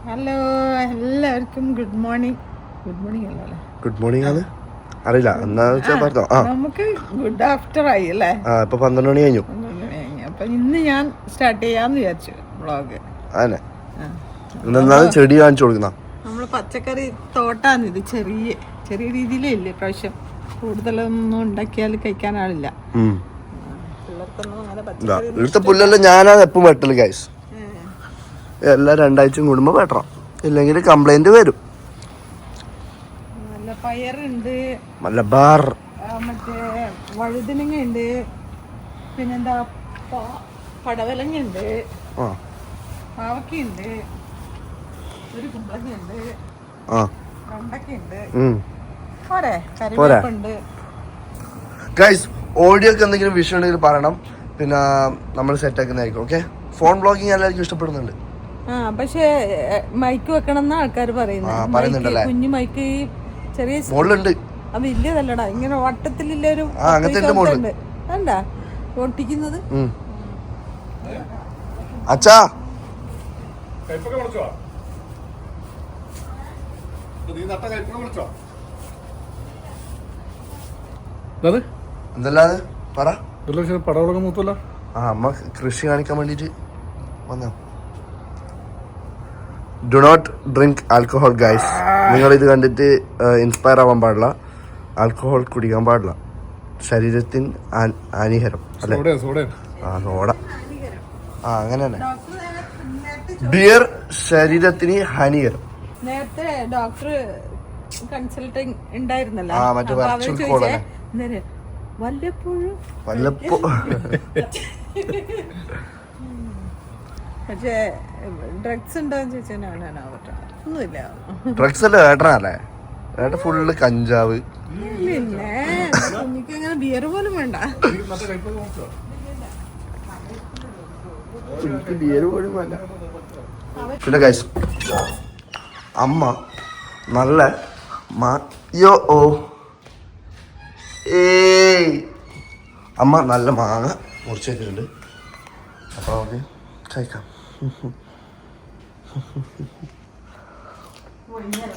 Hello എല്ലാവർക്കും good morning. അല്ലേ? Good morning ആണ് അറിയില്ല എന്നാ വെച്ചാ പറഞ്ഞോ. നമുക്ക് ഗുഡ് ആഫ്റ്റർ ആയി അല്ലേ? ഇപ്പൊ 12 മണി കഴിഞ്ഞു. അപ്പൊ ഇന്ന് ഞാൻ സ്റ്റാർട്ട് ചെയ്യാന്ന് വിചാരിച്ചു വ്ളോഗ്. അതെ, ചെടി കാണിച്ചു കൊടുക്കുന്ന നമ്മള് പച്ചക്കറി തോട്ടാണ് ഇത്. ചെറിയ ചെറിയ രീതിയിലേ ഇല്ല പ്രാവശ്യം. കൂടുതലൊന്നും ഉണ്ടാക്കിയാൽ കഴിക്കാൻ ആളില്ല. ഇവിടുത്തെ പുല്ലെല്ലാം ഞാനാണ് എപ്പം വെട്ടല് ഗൈസ്. എല്ലാം 2 ആഴ്ച കൂടുമ്പോ വെട്ടണം, ഇല്ലെങ്കിൽ കംപ്ലൈന്റ് വരും. നല്ല പയറുണ്ട്, മലബാർ മറ്റേ വഴുതനങ്ങ ഉണ്ട്, പിന്നെന്താ പടവലങ്ങ ഉണ്ട്, പാവക്കയുണ്ട്, ഒരു കുമ്പളങ്ങയുണ്ട്, വെണ്ടക്കയുണ്ട്. പോരെ, കറിവേപ്പുണ്ട്. ഗൈസ് ഓഡിയോക്ക് എന്തെങ്കിലും വിഷയം ഉണ്ടെങ്കിൽ പറയണം, പിന്നെ നമ്മൾ സെറ്റ് ആക്കുന്നതായിരിക്കും. ഓക്കെ, ഫോൺ ബ്ലോഗിങ് എല്ലാവർക്കും ഇഷ്ടപ്പെടുന്നുണ്ട്. പക്ഷേ മൈക്ക് വെക്കണം എന്നാ ആൾക്കാർ പറയുന്നത്. കുഞ്ഞു മൈക്ക് ചെറിയ മോളിലുണ്ട്, അത് വലിയതല്ലടാ, ഇങ്ങനെ വട്ടത്തിലുള്ള ഒരു കണ്ടാ പൊട്ടിക്കുന്നത്. അച്ഛാ എന്തല്ലാതെ പറ. പടവളൊക്കെ മൂത്തല്ല. അമ്മ കൃഷി കാണിക്കാൻ വേണ്ടിട്ട് വന്നോ. Do not drink alcohol guys. നിങ്ങൾ ഇത് കണ്ടിട്ട് ഇൻസ്പയർ ആവാൻ പാടില്ല. ആൽക്കഹോൾ കുടിക്കാൻ പാടില്ല, ശരീരത്തിന് ഹാനികരം അല്ലെ? സോഡ അങ്ങനെ തന്നെ. ബിയർ ശരീരത്തിന് ഹാനികരം. നേരത്തെ ഡോക്ടർ കൺസൾട്ടിങ് ഉണ്ടായിരുന്നല്ലോ, പക്ഷേ ഡ്രഗ്സ് ഉണ്ടോന്ന് ചോദിച്ചാൽ ഒന്നുമില്ല. ഡ്രഗ്സ് അല്ലേ ഏട്ടനല്ലേ? ഏട്ടൻ ഫുള്ള് കഞ്ചാവ്. പിന്നെ കുഞ്ഞിക്ക് അങ്ങനെ ബിയർ പോലും വേണ്ട. ബിയർ പോലും വേണ്ട. പിന്നെ ഗൈസ് അമ്മ നല്ല അമ്മ നല്ല മാങ്ങ മുറിച്ച് വെച്ചിട്ടുണ്ട്. അപ്പോൾ നമുക്ക് കഴിക്കാം.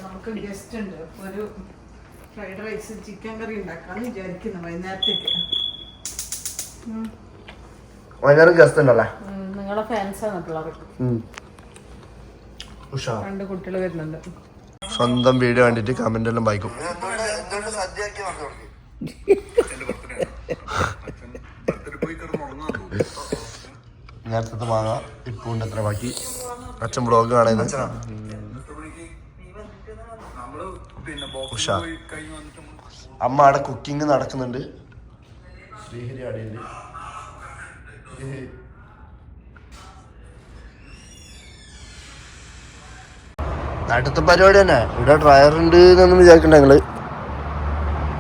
നമുക്ക് ഗസ്റ്റ് ഉണ്ട്, ഒരു ഫ്രൈഡ് റൈസ് ചിക്കൻ കറി ഉണ്ടാക്കാന്ന് വിചാരിക്കുന്നു വൈകുന്നേരത്തേക്ക്. വൈകുന്നേരം ഗസ്റ്റ് ഉണ്ടല്ലേ? നിങ്ങളെ ഫാൻസാണ് പിള്ളേർ. 2 കുട്ടികൾ വരുന്നുണ്ട്. സ്വന്തം വീഡിയോ കണ്ടിട്ട് കമന്റ് എല്ലാം വായിക്കും. നേരത്തെ മാങ്ങ ഇപ്പുണ്ട്, എത്ര ബാക്കി. അച്ഛൻ ബ്ലോഗ് കാണുന്നത് ഉഷാ. അമ്മ അവിടെ കുക്കിംഗ് നടക്കുന്നുണ്ട്. ശ്രീഹരി അവിടെയുണ്ട്. നാട്ടത്തെ പരിപാടി തന്നെ. ഇവിടെ ഡ്രയർ ഉണ്ട് എന്നൊന്നും വിചാരിക്കണ്ട ഞങ്ങള്,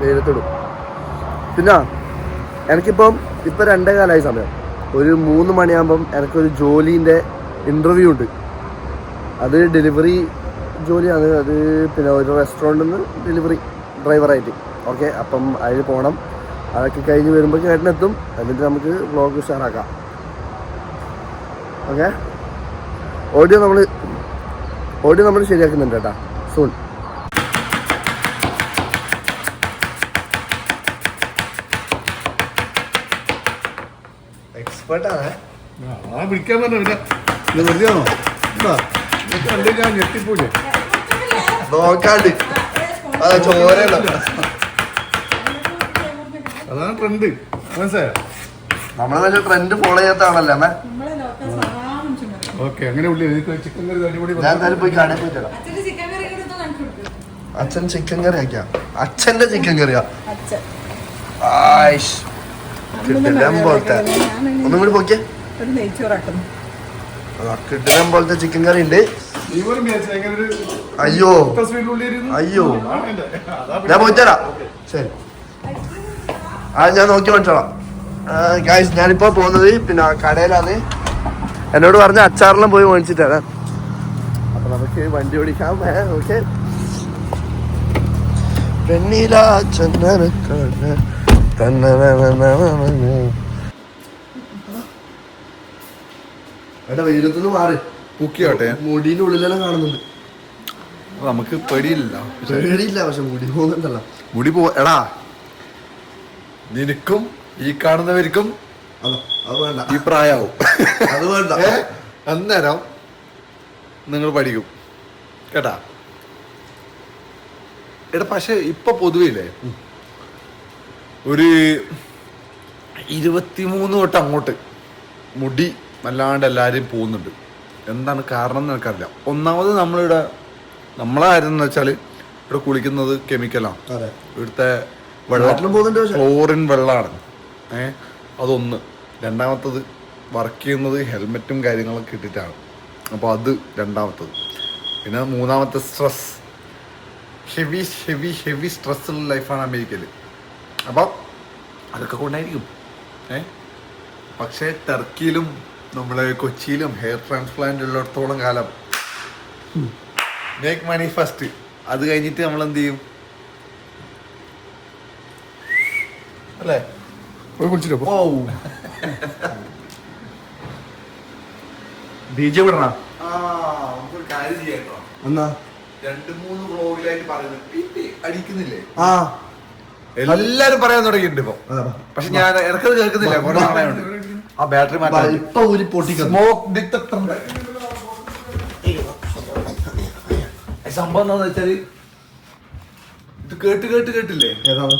വെയിലത്തിടും. പിന്നെ എനിക്കിപ്പം 2 കാലമായി സമയം. ഒരു 3 മണിയാകുമ്പം എനിക്കൊരു ജോലീൻ്റെ ഇൻ്റർവ്യൂ ഉണ്ട്. അത് ഡെലിവറി ജോലിയാണ്. അത് പിന്നെ ഒരു റെസ്റ്റോറൻറ്റിൽ നിന്ന് ഡെലിവറി ഡ്രൈവറായിട്ട്. ഓക്കെ, അപ്പം അതിന് പോകണം. അതൊക്കെ കഴിഞ്ഞ് വരുമ്പോൾ ചേട്ടനെത്തും. എന്നിട്ട് നമുക്ക് വ്ളോഗ് ഉഷാറാക്കാം. ഓക്കെ, ഓഡിയോ നമ്മൾ ശരിയാക്കുന്നുണ്ട് കേട്ടാ, സൂൺ. എക്സ്പേർട്ടാണ്. വിളിക്കാൻ പറഞ്ഞ വെറുതെയാണോ? ഞാൻ ഞെട്ടിപ്പോലെ നോക്കാണ്ട് അതെ ചോരല്ലോ. അതാണ് ട്രെൻഡ്, മനസ്സിലായോ? നമ്മളെ വലിയ ട്രെൻഡ് ഫോളോ ചെയ്യാത്താണല്ലേ അമ്മ? ഓക്കെ, അങ്ങനെ ചിക്കൻ കറി അടിപൊളി. ഞാൻ എന്തായാലും പോയി കടയിൽ പോയി തരാം. അച്ഛൻ ചിക്കൻ കറി ആക്കിയാ? അച്ഛന്റെ ചിക്കൻ കറിയാ? കിട്ടില്ലം പോലത്തെ. ഒന്നും കൂടി പോക്കിയ കിട്ടില്ലം പോലത്തെ ചിക്കൻ കറി ഉണ്ട്. അയ്യോ ഞാൻ പോയിത്തരാം. ശരി, ഞാൻ നോക്കി മനസ്സിലാം. ഗൈസ് ഞാനിപ്പോ പോകുന്നത് പിന്നെ കടയിലാണ്. എന്നോട് പറഞ്ഞ അച്ചാറെല്ലാം പോയി മേടിച്ചിട്ടാണ്. അപ്പൊ നമുക്ക് വണ്ടി ഓടിക്കാം. ഓക്കെ, വെണ്ണില ചന്ദനക്കാട് എടാ വെയിലത്തുനിന്ന് മാറി. കുക്കിയാട്ടെ മുടിന്റെ ഉള്ളിലെല്ലാം കാണുന്നുണ്ട്. നമുക്ക് പേടിയില്ല. പേടിയില്ല, പക്ഷെ മുടി പോകുന്നുണ്ടല്ലോ. മുടി എടാ നിനക്കും ഈ കാണുന്നവർക്കും അത് വേണ്ട, ഈ പ്രായാവും. അത് വേണ്ട. അന്നേരം നിങ്ങൾ പഠിക്കും കേട്ടാ. എടാ പക്ഷെ ഇപ്പൊ പൊതുവില്ലേ ഒരു 23 തൊട്ട് അങ്ങോട്ട് മുടി വല്ലാണ്ട് എല്ലാവരും പോകുന്നുണ്ട്. എന്താണ് കാരണം എന്ന് എനിക്കറിയില്ല. ഒന്നാമത് നമ്മളായിരുന്നു വെച്ചാൽ ഇവിടെ കുളിക്കുന്നത് കെമിക്കലാണ്. ഇവിടുത്തെ ക്ലോറിൻ വെള്ളമാണ്. അതൊന്ന്. രണ്ടാമത്തത് വർക്ക് ചെയ്യുന്നത് ഹെൽമെറ്റും കാര്യങ്ങളൊക്കെ ഇട്ടിട്ടാണ്. അപ്പോൾ അത് രണ്ടാമത്തത്. പിന്നെ മൂന്നാമത്തെ സ്ട്രെസ്, ഹെവി സ്ട്രെസ്സുള്ള ലൈഫാണ് അമേരിക്കയിൽ. അപ്പം അതൊക്കെ കൊണ്ടായിരിക്കും. പക്ഷേ ടർക്കിയിലും നമ്മളെ കൊച്ചിയിലും ഹെയർ ട്രാൻസ്പ്ലാന്റ് ഉള്ളിടത്തോളം കാലം മേക്ക് മണി ഫസ്റ്റ്. അത് കഴിഞ്ഞിട്ട് നമ്മൾ എന്ത് ചെയ്യും അല്ലേ? പോയി കുളിച്ചിട്ടോ. ബീജം വിടണ കാര്യം ചെയ്യാട്ടോ. എന്നാ 2-3 വ്ളോഗിലായിട്ട് പറയുന്നത് അടിക്കുന്നില്ലേ? എല്ലാരും പറയാൻ തുടങ്ങിയിട്ടുണ്ട് ഇപ്പൊ. പക്ഷെ ഞാൻ ഇറക്കത് കേൾക്കുന്നില്ല. കുറെ നാളായുണ്ട്. ആ ബാറ്ററി മാറ്റാൻ ഇപ്പൊ ഒരു പൊട്ടിക്കുന്നു. സ്മോക്ക് ഡിറ്റക്ടർ സംഭവം എന്താന്ന് വെച്ചാല് ഇത് കേട്ടില്ലേ? ഏതാണ്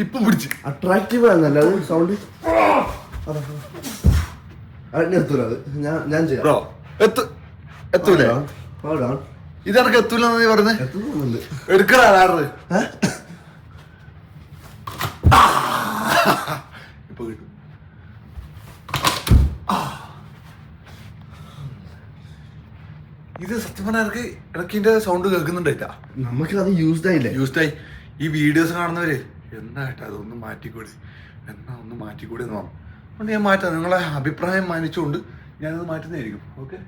ഇപ്പൊ പിടിച്ച് അട്രാക്റ്റീവ് ആണല്ലേ അത് സൗണ്ട്. എത്തൂല അത്. ഞാൻ ചെയ്യാം. എത്തൂലേ? ഇതെനക്ക് എത്തൂലെന്ന് നീ പറഞ്ഞേ. എടുക്കടാ ആറ്. ഇപ്പൊ കിട്ടും. ഇത് സത്യം പറഞ്ഞാൽ ഇടയ്ക്ക് ഇതിന്റെ സൗണ്ട് കേൾക്കുന്നുണ്ടായിട്ടാ. നമുക്ക് അത് യൂസ്ഡായി. ഈ വീഡിയോസ് കാണുന്നവര് എന്നായിട്ടാ അതൊന്ന് മാറ്റിക്കൂടി ഒന്ന് മാറ്റിക്കൂടി എന്ന് പറഞ്ഞു. അതുകൊണ്ട് ഞാൻ മാറ്റാം. നിങ്ങളെ അഭിപ്രായം മാനിച്ചുകൊണ്ട് ഞാനത് മാറ്റുന്നതായിരിക്കും. ഓക്കെ.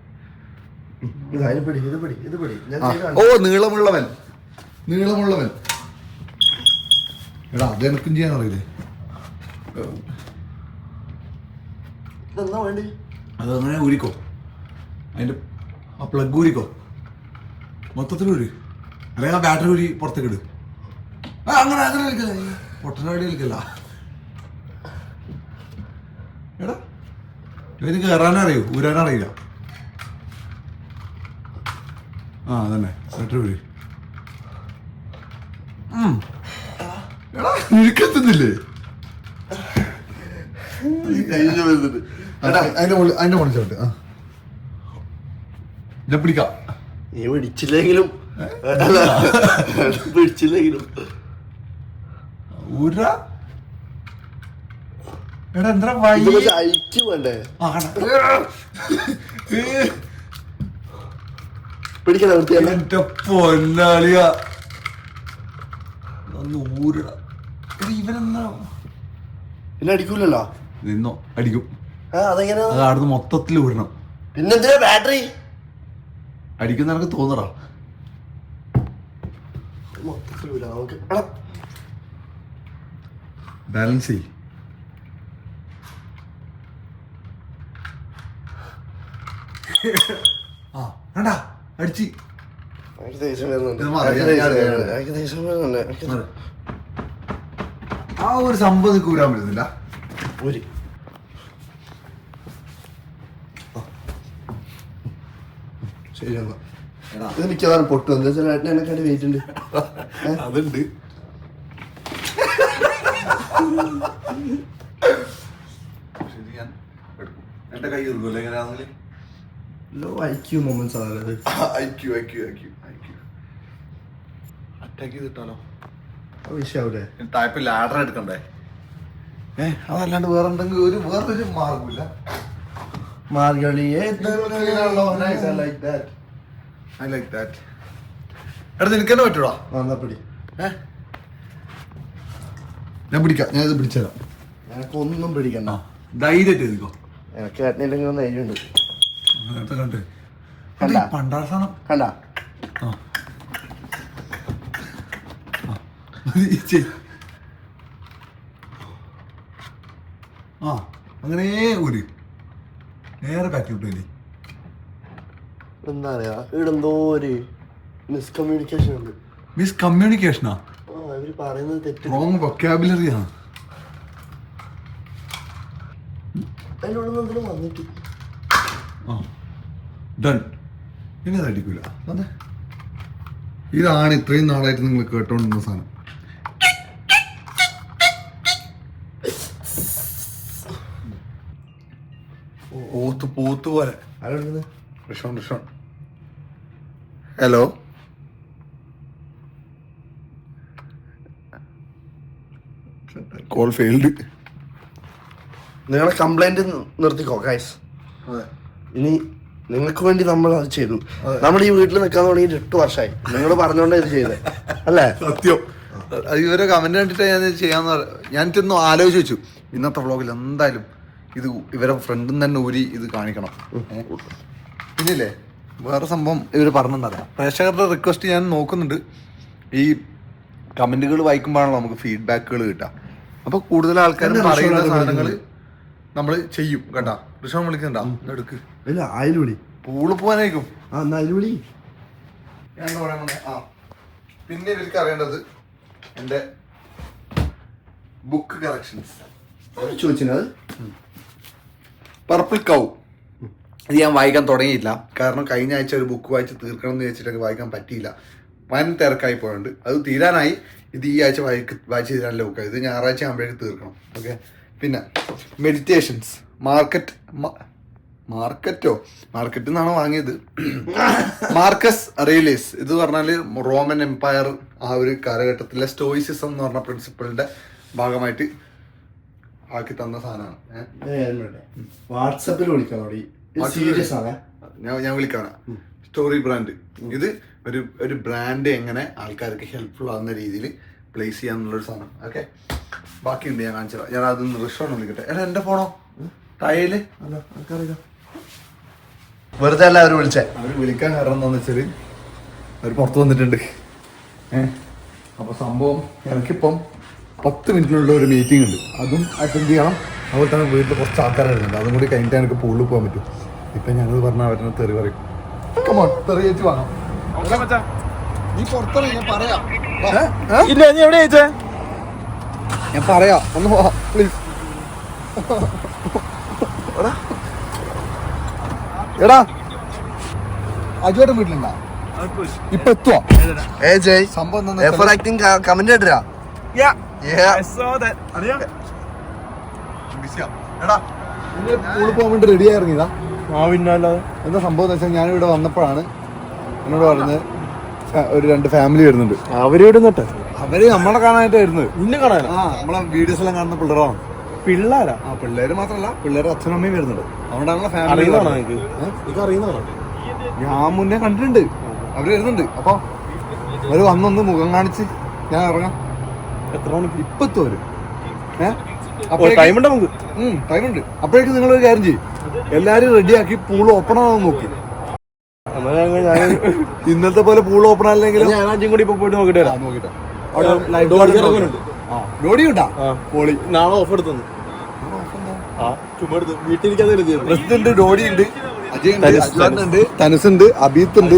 നീളമുള്ളവൻ എടാ അത് എനിക്കും ചെയ്യാൻ അറിയില്ലേ? അതങ്ങനെ ഊരിക്കോ. അതിന്റെ ആ പ്ലഗ് ഊരിക്കോ. മൊത്തത്തിൽ ഊരി. അല്ലെങ്കിൽ ആ ബാറ്ററി ഊരി പുറത്തേക്ക് ഇട്. അങ്ങനെ കളിക്കല. പൊട്ടനാടി കളിക്കല്ല. എടാ ഇതിന് കയറാനറിയോ? ഊരാനറിയില്ല. അതന്നെ ബാറ്ററി ഊരി. എടാ നിനക്കെത്തുന്നില്ലേ? അതിന്റെ മുകളിലോട്ട് ഞാൻ പിടിക്കാം. നീ പിടിച്ചില്ലെങ്കിലും എടാ എന്താ ഐക്യം വേണ്ടേ? എന്റെ പൊന്നാളിയ ഊരട. ഇവനെന്നാ പിന്നെ അടിക്കൂലല്ലോ. നിന്നോ അടിക്കും. അതെങ്ങനെയാ? അതാടുന്ന് മൊത്തത്തിൽ ഊരണം. പിന്നെന്തിനാ ബാറ്ററി അടിക്കുന്ന എനിക്ക് തോന്നടാ. ബാലൻസ് ചെയ്. വേണ്ടാ അടിച്ച് ആ ഒരു സംഭവം കൂരാൻ പറ്റുന്നില്ല. ശരി ഇത് മിക്കവാറും പൊട്ടും. എന്താ വെച്ചാൽ എന്നെക്കാട്ടി വെയിറ്റ് ഉണ്ട്. അതുണ്ട്. എന്റെ കൈ എടുക്കൂല എങ്ങനെയാണെങ്കിലും. ലോ ഐക്യു മൊമെന്റ്സ് ആണ്. അറ്റാക്ക് ചെയ്തിട്ടാലോ വിഷയാവൂലേ? ടൈപ്പ് ലാഡർ എടുക്കണ്ടേ? അതല്ലാണ്ട് വേറൊരു മാർഗമില്ല. നിനക്കെന്നെ പറ്റൂടാ. ഞാൻ പിടിക്കാം. ഞാനിത് പിടിച്ചേരാം. എനക്കൊന്നും പിടിക്കണ്ട. ധൈര്യമായിട്ട് എഴുതിക്കോ. എനിക്ക് ഏട്ടനില്ലെങ്കിൽ ഒന്ന് ധൈര്യമുണ്ട്. നേരത്തെ കണ്ട് പണ്ടാറ സാധനം കണ്ട. അങ്ങനെ ഒരു നേരെ കാറ്റി വിട്ടു. എന്താ പറയാ ഇവിടെ എന്തോ ഒരു മിസ്കമ്മ്യൂണിക്കേഷൻ ഉണ്ട്. മിസ്കമ്മ്യൂണിക്കേഷനാ? ഇവര് പറയുന്നത് തെറ്റ്. റോങ് വൊക്കാബുലറി ആണ്. അതിനുള്ള എന്തെങ്കിലും വന്നിട്ട് ഡൺ. ഇനി അത് അടിക്കൂല. ഇതാണ് ഇത്രയും നാളായിട്ട് നിങ്ങൾ കേട്ടോണ്ടിരുന്ന സാധനം. പോത്ത് പോലെ. ഋഷോൺ. Hello, call failed. നിങ്ങളെ കംപ്ലൈന്റ് നിർത്തിക്കോ ഗൈസ്. ഇനി നിങ്ങൾക്ക് വേണ്ടി നമ്മൾ അത് ചെയ്തു. നമ്മൾ ഈ വീട്ടിൽ നിൽക്കാൻ തുടങ്ങിയിട്ട് 8 വർഷമായി. നിങ്ങൾ പറഞ്ഞോണ്ട് ഇത് ചെയ്തേ അല്ലേ? സത്യം. ഇവരെ കമന്റ് കണ്ടിട്ട് ഞാൻ ചെയ്യാന്ന് ഞാൻ ചെന്ന് ആലോചിച്ച് വെച്ചു. ഇന്നത്തെ വ്ളോഗിൽ എന്തായാലും ഇത് ഇവരെ ഫ്രണ്ടിൽ തന്നെ ഊരി ഇത് കാണിക്കണം. പിന്നില്ലേ വേറെ സംഭവം ഇവർ പറഞ്ഞിട്ടുണ്ടാകാം. പ്രേക്ഷകരുടെ റിക്വസ്റ്റ് ഞാൻ നോക്കുന്നുണ്ട്. ഈ കമന്റുകൾ വായിക്കുമ്പോഴാണല്ലോ നമുക്ക് ഫീഡ്ബാക്കുകൾ കിട്ടുക. അപ്പൊ കൂടുതൽ ആൾക്കാരും പറയുന്ന സാധനങ്ങൾ നമ്മൾ ചെയ്യും. കേട്ടാ ഋഷോൺ വിളിക്കണ്ടാ? എടുക്ക്. ഇല്ല, അയൽവിളി. പൂള് പോവാനായിരിക്കും. അയൽവിളി. ഞാൻ പറയാൻ പിന്നെ ഇവർക്ക് അറിയേണ്ടത് എൻ്റെ ബുക്ക് കളക്ഷൻസ് ചോദിച്ചത്. പർപ്പിൾ കൗ ഇത് ഞാൻ വായിക്കാൻ തുടങ്ങിയില്ല. കാരണം കഴിഞ്ഞ ആഴ്ച ഒരു ബുക്ക് വായിച്ച് തീർക്കണം എന്ന് വെച്ചിട്ടൊക്കെ വായിക്കാൻ പറ്റിയില്ല. വൻ തിരക്കായി പോയുണ്ട്. അത് തീരാനായി. ഇത് ഈ ആഴ്ച വായിച്ച് തീരാനുള്ള ബുക്കാണ്. ഇത് ഞായറാഴ്ച ആകുമ്പോഴേക്ക് തീർക്കണം. ഓക്കെ. പിന്നെ മെഡിറ്റേഷൻസ് മാർക്കറ്റിൽ നിന്നാണ് വാങ്ങിയത്. മാർക്കസ് അറേലിയസ്. ഇത് പറഞ്ഞാൽ റോമൻ എംപയർ ആ ഒരു കാലഘട്ടത്തിലെ സ്റ്റോയിസിസം എന്ന് പറഞ്ഞ പ്രിൻസിപ്പിളിന്റെ ഭാഗമായിട്ട് ആക്കി തന്ന സാധനമാണ്. വാട്സാപ്പിൽ വിളിക്കാൻ സീരിയസ് ആണ്. ഞാൻ വിളിക്കാനാ. Story brand. ഇത് ഒരു ബ്രാൻഡ് എങ്ങനെ ആൾക്കാർക്ക് ഹെൽപ്ഫുൾ ആകുന്ന രീതിയിൽ പ്ലേസ് ചെയ്യാന്നുള്ളൊരു സാധനം. ഓക്കെ. ബാക്കിയുണ്ട്, ഞാൻ കാണിച്ചു തരാം. ഞാൻ അതൊന്ന് റിഷോൺ വിളിക്കട്ടെ. എടാ എൻ്റെ ഫോണോ ടയല് വെറുതെ അല്ല അവർ വിളിച്ചേ. അവർ വിളിക്കാൻ കാരണം എന്താണെന്ന് വെച്ചാൽ അവർ പുറത്ത് വന്നിട്ടുണ്ട്. അപ്പോൾ സംഭവം എനിക്കിപ്പം 10 മിനിറ്റിനുള്ള ഒരു മീറ്റിംഗ് ഉണ്ട്. അതും അറ്റൻഡ് ചെയ്യണം. അതുപോലെ തന്നെ വീട്ടിൽ കുറച്ച് ആൾക്കാരുണ്ട്. അതും കൂടി കഴിഞ്ഞിട്ട് എനിക്ക് പൂളിൽ പോകാൻ പറ്റും. ഇപ്പം ഞാനത് പറഞ്ഞാൽ അവരെ തെറി പറയും. തെറി ചേച്ചി വാങ്ങാം. നീ പുറത്തറിയ. ഞാൻ പറയാം. ഞാൻ പറയാം. ഒന്ന് പോവാ പ്ലീസ്. എടാ അജുവേട്ടൻ വീട്ടിലുണ്ടാ? ഇപ്പൊ എത്തുവാ? സംഭവം കമന്റ് ഇട്ടാ. എടാ പൂളിൽ പോകാൻ വേണ്ടി റെഡി ആയി ഇറങ്ങിയതാ. എന്താ സംഭവം എന്ന് വെച്ചാൽ ഞാനിവിടെ വന്നപ്പോഴാണ് എന്നോട് പറഞ്ഞത് ഒരു 2 ഫാമിലി വരുന്നുണ്ട്. അവര് നമ്മളെ കാണാനായിട്ട് വരുന്നത്. നമ്മളെ വീഡിയോസ് എല്ലാം കാണുന്ന പിള്ളേരാണ്. പിള്ളേരാ? പിള്ളേര് മാത്രല്ല, പിള്ളേരുടെ അച്ഛനും അമ്മയും വരുന്നുണ്ട്. അതുകൊണ്ടാണല്ലോ ഫാമിലി. ഞാൻ മുന്നേ കണ്ടിട്ടുണ്ട്. അവര് വരുന്നുണ്ട്. അപ്പൊ അവര് വന്നൊന്ന് മുഖം കാണിച്ച് ഞാൻ ഇറങ്ങാം. എത്ര മണിക്ക്? ഇപ്പൊ എത്തും അവര്. ടൈമുണ്ട് നമുക്ക്. ടൈമുണ്ട്. അപ്പോഴേക്കും നിങ്ങളൊരു കാര്യം ചെയ്യും, എല്ലാരും റെഡിയാക്കി പൂൾ ഓപ്പൺ ആവാൻ നോക്കി. ഇന്നത്തെ പോലെ പൂൾ ഓപ്പൺ ആയില്ലെങ്കിലും ഞാൻ അഞ്ചും കൂടി ഇപ്പൊ പോയിട്ട് നോക്കിട്ട് വരാം. നോക്കിട്ടാ ഡോഡി കിട്ടാ പോളി. നാളെ ഓഫ് എടുത്തു. ചുമ്മാ എടുത്ത് വീട്ടിലിരിക്കാതെ പ്രസിഡന്റ് ഡോഡി ഉണ്ട്, അജയ് ഉണ്ട്, അജ്വാനുണ്ട്, തനുസ് ഉണ്ട്, അബീത്ത് ഉണ്ട്,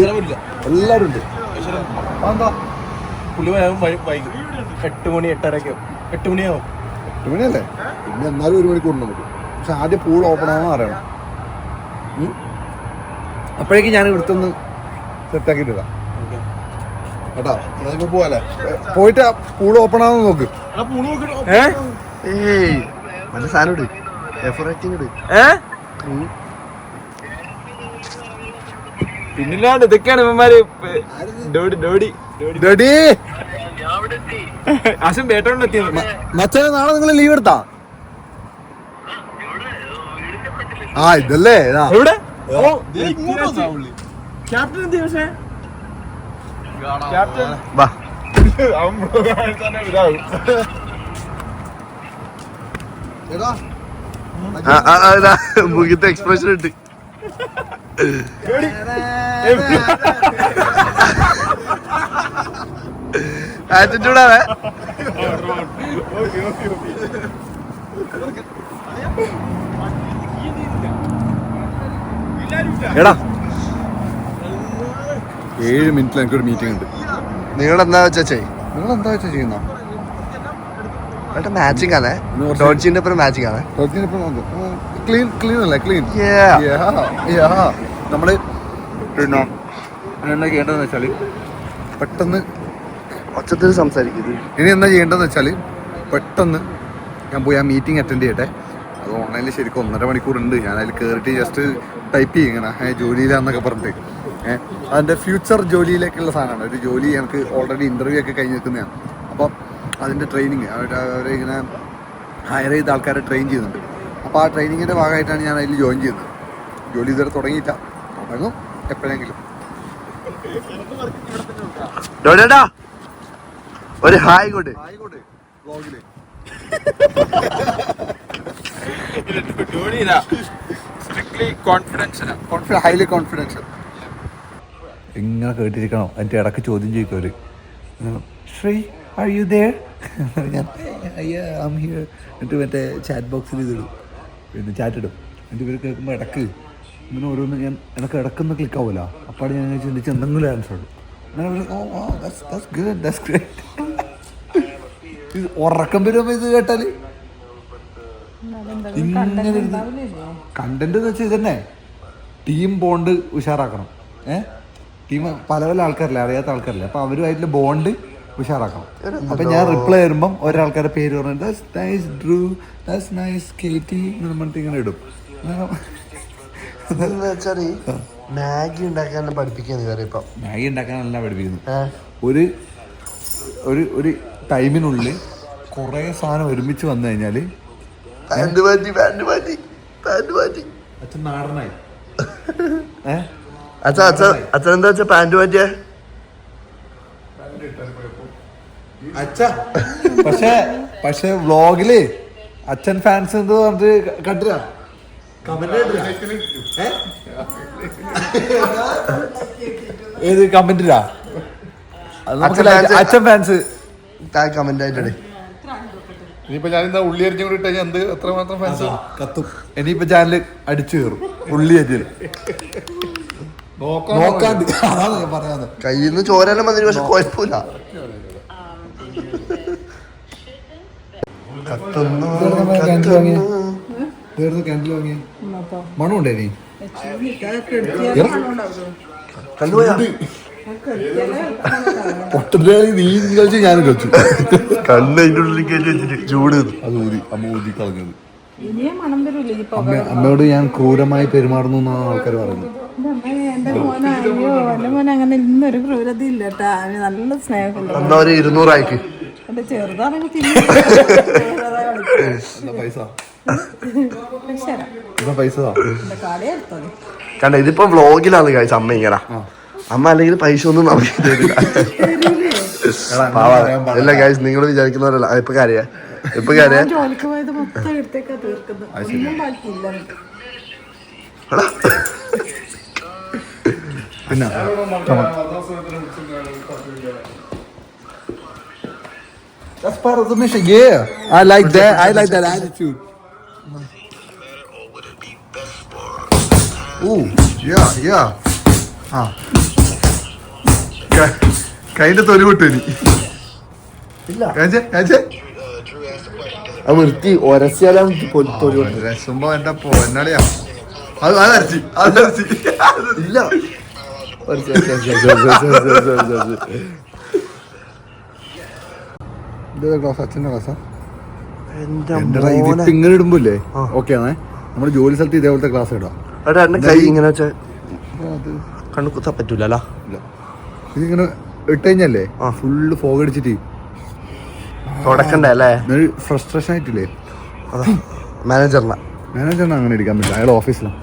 എല്ലാരും ഉണ്ട്. എന്താ പുള്ളി വൈകും 8 മണി 8:30 8 മണിയാവും. 8 മണിയല്ലേ? പിന്നെ എന്നാലും 1 മണിക്കൂർ നമുക്ക്. പക്ഷെ ആദ്യം പൂൾ ഓപ്പൺ ആണെന്ന് അറിയണം. അപ്പോഴേക്കും ഞാൻ ഇവിടുത്തെ ഒന്ന് സെറ്റാക്കിയിട്ടില്ല കേട്ടോ. ഇപ്പൊ പോവാല്ലേ? പോയിട്ട് പൂൾ ഓപ്പൺ ആണെന്ന് നോക്ക്. നല്ല സാധനം ഇട്. പിന്നില്ലാണ്ട് ഇതൊക്കെയാണ് ഇവന്മാര്. ആശം ബേട്ടോണ്ടെത്തിയത്. മച്ചാനെ നാളെ നിങ്ങൾ ലീവ് എടുത്താ? ഇതല്ലേ എവിടെ? ക്യാപ്റ്റൻ എന്ത്? പക്ഷേ ക്യാപ്റ്റൻ മുഖത്തെ എക്സ്പ്രഷൻ ഉണ്ട്. ആറ്റിറ്റ്യൂഡാണ്. എടാ 7 മിനിറ്റിൽ എനിക്കൊരു മീറ്റിംഗ് ഉണ്ട്. നിങ്ങൾ എന്താ വെച്ചേ നിങ്ങൾ എന്താ വെച്ചാൽ ചെയ്യുന്ന മാച്ചിങ് ആണ് ഡോഡ്ജിന്റെ ഒപ്പം മാച്ചിങ് ആണ്. ക്ലീൻ അല്ലേ ക്ലീൻ. നമ്മള് പിന്നെ എന്താ ചെയ്യേണ്ടതെന്ന് വെച്ചാല് പെട്ടെന്ന് ഒച്ചത്തിൽ സംസാരിക്കുന്നത്. ഇനി എന്താ ചെയ്യേണ്ടതെന്ന് വെച്ചാൽ പെട്ടെന്ന് ഞാൻ പോയി ആ മീറ്റിംഗ് അറ്റൻഡ് ചെയ്യട്ടെ. അത് ഓൺലൈനിൽ ശരിക്കും 1.5 മണിക്കൂർ ഉണ്ട്. ഞാൻ അതിൽ കയറിയിട്ട് ജസ്റ്റ് ടൈപ്പ് ചെയ്യണം ജോലിയിലാന്നൊക്കെ പറഞ്ഞിട്ട്. അതിൻ്റെ ഫ്യൂച്ചർ ജോലിയിലേക്കുള്ള സാധനമാണ്. ഒരു ജോലി എനിക്ക് ഓൾറെഡി ഇൻ്റർവ്യൂ ഒക്കെ കഴിഞ്ഞ് നിൽക്കുന്നതാണ്. അപ്പം അതിൻ്റെ ട്രെയിനിങ് അവരിങ്ങനെ ഹയർ ചെയ്ത ആൾക്കാരെ ട്രെയിൻ ചെയ്യുന്നുണ്ട്. അപ്പോൾ ആ ട്രെയിനിങ്ങിൻ്റെ ഭാഗമായിട്ടാണ് ഞാൻ അതിൽ ജോയിൻ ചെയ്യുന്നത്. ജോലി ഇതുവരെ തുടങ്ങിയില്ല, തുടങ്ങും എപ്പോഴെങ്കിലും. ഒരു ഹായ് കൊണ്ട് ഹൈലി കോൺഫിഡൻഷ്യൽ. ഇങ്ങനെ കേട്ടിരിക്കണം. എൻ്റെ ഇടയ്ക്ക് ചോദ്യം ചോദിക്കവര്, ശ്രീ ആർ യു ദേർ? ഞാൻ ഐ ആം ഹിയർ. എന്നിട്ട് മറ്റേ ചാറ്റ് ബോക്സിൽ ഇതിടും, പിന്നെ ചാറ്റ് ഇടും. എന്നിട്ട് ഇവർ കേൾക്കുമ്പോൾ ഇടക്ക് ഇങ്ങനെ ഓരോന്ന് ഞാൻ എനിക്ക് ഇടക്കൊന്ന് ക്ലിക്ക് ആവില്ല. അപ്പോൾ ഞാൻ ചിന്തിച്ച് എന്തെങ്കിലും ആൻസർ ഇടും. ഇത് ഉറക്കം വരുമ്പോൾ ഇത് കേട്ടാൽ ഇങ്ങനെ കണ്ടന്റ് എന്ന് വെച്ചാൽ ഇതന്നെ ടീം ബോണ്ട് ഉഷാറാക്കണം. ടീം പല പല ആൾക്കാരല്ലേ, അറിയാത്ത ആൾക്കാരല്ലേ, അപ്പോൾ അവരുമായിട്ടുള്ള ബോണ്ട് ഉഷാറാക്കണം. അപ്പം ഞാൻ റിപ്ലൈ വരുമ്പം ഒരാൾക്കാരുടെ പേര് പറഞ്ഞു, that's nice Drew, that's nice കേറ്റി എന്ന് പറഞ്ഞിട്ട് ഇങ്ങനെ ഇടും. മാഗി ഉണ്ടാക്കാൻ പഠിപ്പിക്കുന്നു. മാഗി ഉണ്ടാക്കാനല്ല പഠിപ്പിക്കുന്നു. ഒരു ടൈമിനുള്ളിൽ കുറേ സാധനം ഒരുമിച്ച് വന്നു കഴിഞ്ഞാൽ അച്ഛൻ നാടനായി. അച്ഛനെന്താ വെച്ചാ പാന്റ് മാറ്റിയ പക്ഷെ വ്ളോഗില് അച്ഛൻ ഫാൻസ് എന്ത് പറഞ്ഞിട്ട് കണ്ടില്ല, ഏത് കമന്റിലാ അച്ഛൻ ഫാൻസ് കമന്റ് ആയിട്ടേ. ഇനിയിപ്പോ ഞാൻ എന്താ ഉള്ളി അരിഞ്ഞും കൂടി ഇട്ടാൽ എന്ത് എത്രമാത്രം ഫാൻസ് കത്തും. ഇനിയിപ്പോ ചാനല് അടിച്ചു കയറും ഉള്ളി അരിഞ്ഞ് നോക്കാണ്ട്. അതാണ് ഞാൻ പറയാന്ന്. കയ്യിൽ നിന്ന് ചോരെല്ലാം വന്നിട്ട് പക്ഷെ കുഴപ്പമില്ല. ക്യാൻഡിൽ വാങ്ങിയ മണമുണ്ടേ നീ നീ കളിച്ച് ഞാനും കളിച്ചു. കണ്ണ് അതിൻ്റെ ഉള്ളിൽ കയറ്റി വെച്ചിട്ട് ചൂട് അത് ഊതി അമ്മ ഊതി കളഞ്ഞത്. അമ്മയോട് ഞാൻ ക്രൂരമായി പെരുമാറുന്നു എന്നാണ് ആൾക്കാർ പറയുന്നത്. എന്റെ മോൻ അങ്ങനെ ഇന്നൊരു ക്രൂരത ഇല്ല കേട്ടാ. നല്ല സ്നേഹമുണ്ട്. 200 ആയിക്ക് എന്റെ ചെറുതാണെങ്കിൽ കണ്ട. ഇതിപ്പോ വ്ളോഗിലാണ് കഴിച്ച അമ്മ ഇങ്ങനെ. അമ്മ അല്ലെങ്കിൽ പൈസ ഒന്നും നമുക്ക് തരില്ല. അല്ല ഗൈസ്, നിങ്ങൾ വിചാരിക്കുന്നവരല്ല. ഇപ്പൊ കാര്യ ജോലിക്ക് പോയത് മൊത്തം എടുത്തേക്കാ തീർക്കുന്നത്. ഒന്നും ബാക്കിയില്ല. പിന്നെ that's part of the mission. Yeah, I like that. I like that attitude. Ooh, yeah. കൈന്റെ തൊലി വിട്ടു വൃത്തി ഒരച്ചാലും തൊലി വിട്ടു. രസുമ്പോ എന്റെ പൊന്നളിയാ അത് അരച്ചി ഇല്ല. ക്ലാസ് അച്ഛൻ്റെ ക്ലാസ്സാ. ഇതിപ്പോ ഇങ്ങനെ ഇടുമ്പോല്ലേ ഓക്കെ ആണേ. നമ്മുടെ ജോലി സ്ഥലത്ത് ഇതേപോലത്തെ ക്ലാസ് ഇടാം. കൈ ഇങ്ങനെ കണ്ണു കുത്താൻ പറ്റൂല. ഇതിങ്ങനെ ഇട്ട് കഴിഞ്ഞല്ലേ ഫുള്ള് ഫോഗ് അടിച്ചിട്ട് തുടക്കണ്ടേ അല്ലേ? ഫ്രസ്ട്രേഷൻ ആയിട്ടില്ലേ? മാനേജറിനെ അങ്ങനെ എടുക്കാൻ പറ്റില്ല. അയാൾ ഓഫീസിലാണ്.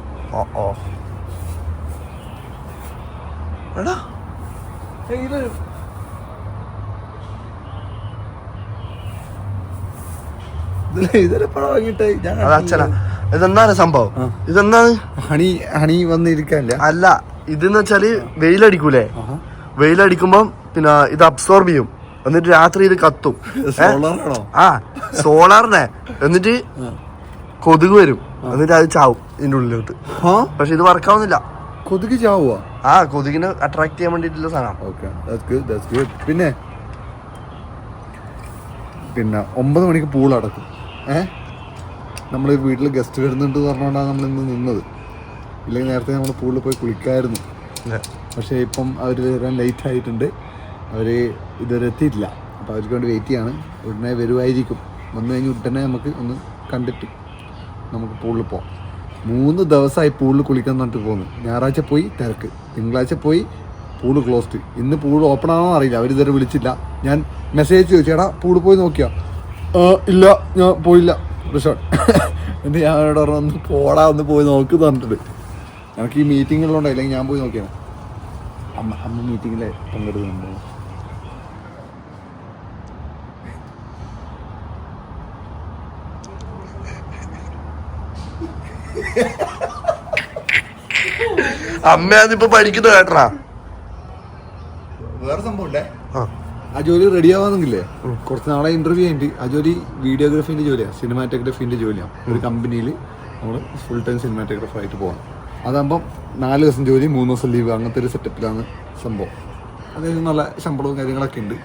ഇതെന്താണ് സംഭവം? ഇതെന്താണ് ഹണി വന്നിരിക്കാനില്ല. അല്ല, ഇതെന്ന് വെച്ചാല് വെയിലടിക്കൂലേ? വെയിലടിക്കുമ്പം പിന്നെ ഇത് അബ്സോർബ് ചെയ്യും. എന്നിട്ട് രാത്രി ഇത് കത്തും. സോളാറിനെ എന്നിട്ട് കൊതുക് വരും. എന്നിട്ട് അത് ചാവും ഇതിന്റെ ഉള്ളിലോട്ട്. പക്ഷെ ഇത് വർക്കാവുന്നില്ല. കൊതുക് ചാവുക? ആ കൊതുകിനെ അട്രാക്ട് ചെയ്യാൻ വേണ്ടിട്ടുള്ള സാധനം. Okay, that's good. പിന്നെ 9 മണിക്ക് പൂൾ അടക്കും. നമ്മൾ വീട്ടിൽ ഗസ്റ്റ് വരുന്നുണ്ട് പറഞ്ഞുകൊണ്ടാണ് നമ്മൾ ഇന്ന് നിന്നത്. ഇല്ലെങ്കിൽ നേരത്തെ നമ്മൾ പൂളിൽ പോയി കുളിക്കായിരുന്നു. പക്ഷേ ഇപ്പം അവർ വരാൻ ലേറ്റ് ആയിട്ടുണ്ട്. അവർ ഇതുവരെ എത്തിയിട്ടില്ല. അപ്പോൾ അവർക്ക് വേണ്ടി വെയിറ്റ് ചെയ്യാണ്. ഉടനെ വരുമായിരിക്കും. വന്നു കഴിഞ്ഞ് ഉടനെ നമുക്ക് ഒന്ന് കണ്ടിട്ട് നമുക്ക് പൂളിൽ പോകാം. 3 ദിവസമായി പൂളിൽ കുളിക്കാൻ പറഞ്ഞിട്ട് പോകുന്നു. ഞായറാഴ്ച പോയി തിരക്ക്, തിങ്കളാഴ്ച പോയി പൂള് ക്ലോസ്ഡ്. ഇന്ന് പൂൾ ഓപ്പൺ ആണോ അറിയില്ല. അവരിതുവരെ വിളിച്ചില്ല. ഞാൻ മെസ്സേജ് ചോദിച്ചു, എടാ പൂള് പോയി നോക്കിയാ? ഇല്ല, ഞാൻ പോയില്ല റിസോർട്ട്. എന്നിട്ട് ഞാൻ അവിടെ പറഞ്ഞു ഒന്ന് പോടാ, ഒന്ന് പോയി നോക്ക് തന്നിട്ടുണ്ട്. എനിക്ക് ഈ മീറ്റിങ്ങുള്ളതുകൊണ്ട് അല്ലെങ്കിൽ ഞാൻ പോയി നോക്കിയാണ്. അമ്മ മീറ്റിങ്ങിൽ പങ്കെടുക്കുന്നുണ്ട്. അമ്മയാന്നിപ്പോ പഠിക്കുന്നത് കേട്ടാ. വേറെ സംഭവം ആ ജോലി റെഡി ആവാന്നില്ലേ? കുറച്ച് നാളെ ഇന്റർവ്യൂ കഴിഞ്ഞിട്ട് ആ ജോലി വീഡിയോഗ്രാഫിന്റെ ജോലിയാണ്, സിനിമാറ്റോഗ്രാഫിന്റെ ജോലിയാണ്. ഒരു കമ്പനിയിൽ നമ്മൾ ഫുൾ ടൈം സിനിമാറ്റോഗ്രാഫർ ആയിട്ട് പോകണം. അതാകുമ്പം 4 ദിവസം ജോലി, 3 ദിവസം ലീവ്, അങ്ങനത്തെ ഒരു സെറ്റപ്പിലാണ് സംഭവം. അതായത് നല്ല ശമ്പളവും കാര്യങ്ങളൊക്കെ ഉണ്ട്.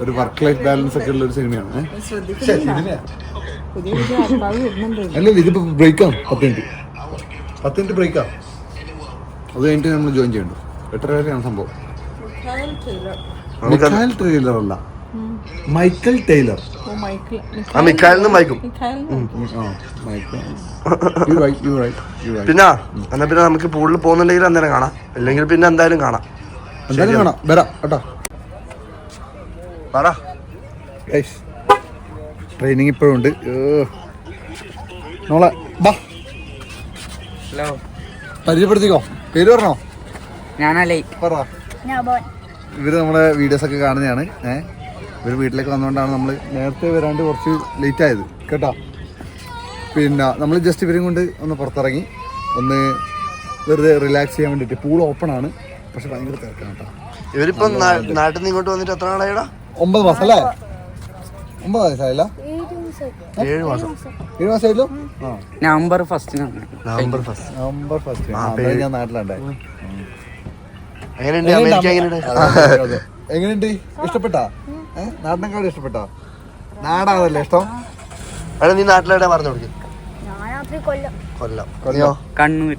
ഒരു വർക്ക് ലൈഫ് ബാലൻസ് ഒക്കെ ഉള്ള ഒരു സിനിമയാണ്. അല്ല, ഇതിപ്പോ ബ്രേക്കാണ്. 10 മിനിറ്റ് ബ്രേക്കാണ്. അത് കഴിഞ്ഞിട്ട് നമ്മൾ ജോയിൻ ചെയ്യണ്ടു. 8:30 വരെയാണ് സംഭവം. മിഖായൽ ടൈലർ അല്ല, മൈക്കൽ ടൈലർ. മിക്കാലിനും മൈക്കും. പിന്നെ എന്നാ പിന്നെ നമുക്ക് പൂളിൽ പോകുന്നുണ്ടെങ്കിൽ അന്നേരം കാണാം, അല്ലെങ്കിൽ പിന്നെ എന്തായാലും കാണാം. വരാം കേട്ടോ. പറ. ട്രെയിനിങ് ഇപ്പോഴും ഉണ്ട്. നോളെ ബാ, പരിചയപ്പെടുത്തിക്കോ. പേര് പറഞ്ഞോ? ഞാനല്ലേ പറ. ഇവര് നമ്മളെ വീഡിയോസ് ഒക്കെ കാണുന്നതാണ്. ഇവർ വീട്ടിലേക്ക് വന്നുകൊണ്ടാണ് നമ്മൾ നേരത്തെ വരാണ്ട് കുറച്ച് ലേറ്റ് ആയത് കേട്ടോ. പിന്നെ നമ്മൾ ജസ്റ്റ് ഇവരും കൊണ്ട് ഒന്ന് പുറത്തിറങ്ങി ഒന്ന് വെറുതെ റിലാക്സ് ചെയ്യാൻ വേണ്ടിയിട്ട്. പൂൾ ഓപ്പൺ ആണ്, പക്ഷെ ഭയങ്കര തിരക്കാണ് കേട്ടോ. ഇവരിപ്പോ നാട്ടിൽ നിന്ന് ഇങ്ങോട്ട് വന്നിട്ട് എത്ര നാളായിടാ? 9 മാസം അല്ലേ? 9 വയസ്സായില്ല? 7 മാസം. 7 മാസമായില്ലോ. നവംബർ ഫസ്റ്റ് ഞാൻ നാട്ടിലുണ്ടായി. എങ്ങനെയുണ്ട് അമേരിക്ക? എങ്ങനെയുണ്ട്? ഇഷ്ടപ്പെട്ടാ? നാട്ടിനെക്കാട് ഇഷ്ടപ്പെട്ടാ? നാടാണല്ലേ ഇഷ്ടം? അവിടെ നീ നാട്ടിലെവിടെ പറഞ്ഞു കൊടുക്കും? കൊല്ലം. കണ്ണൂർ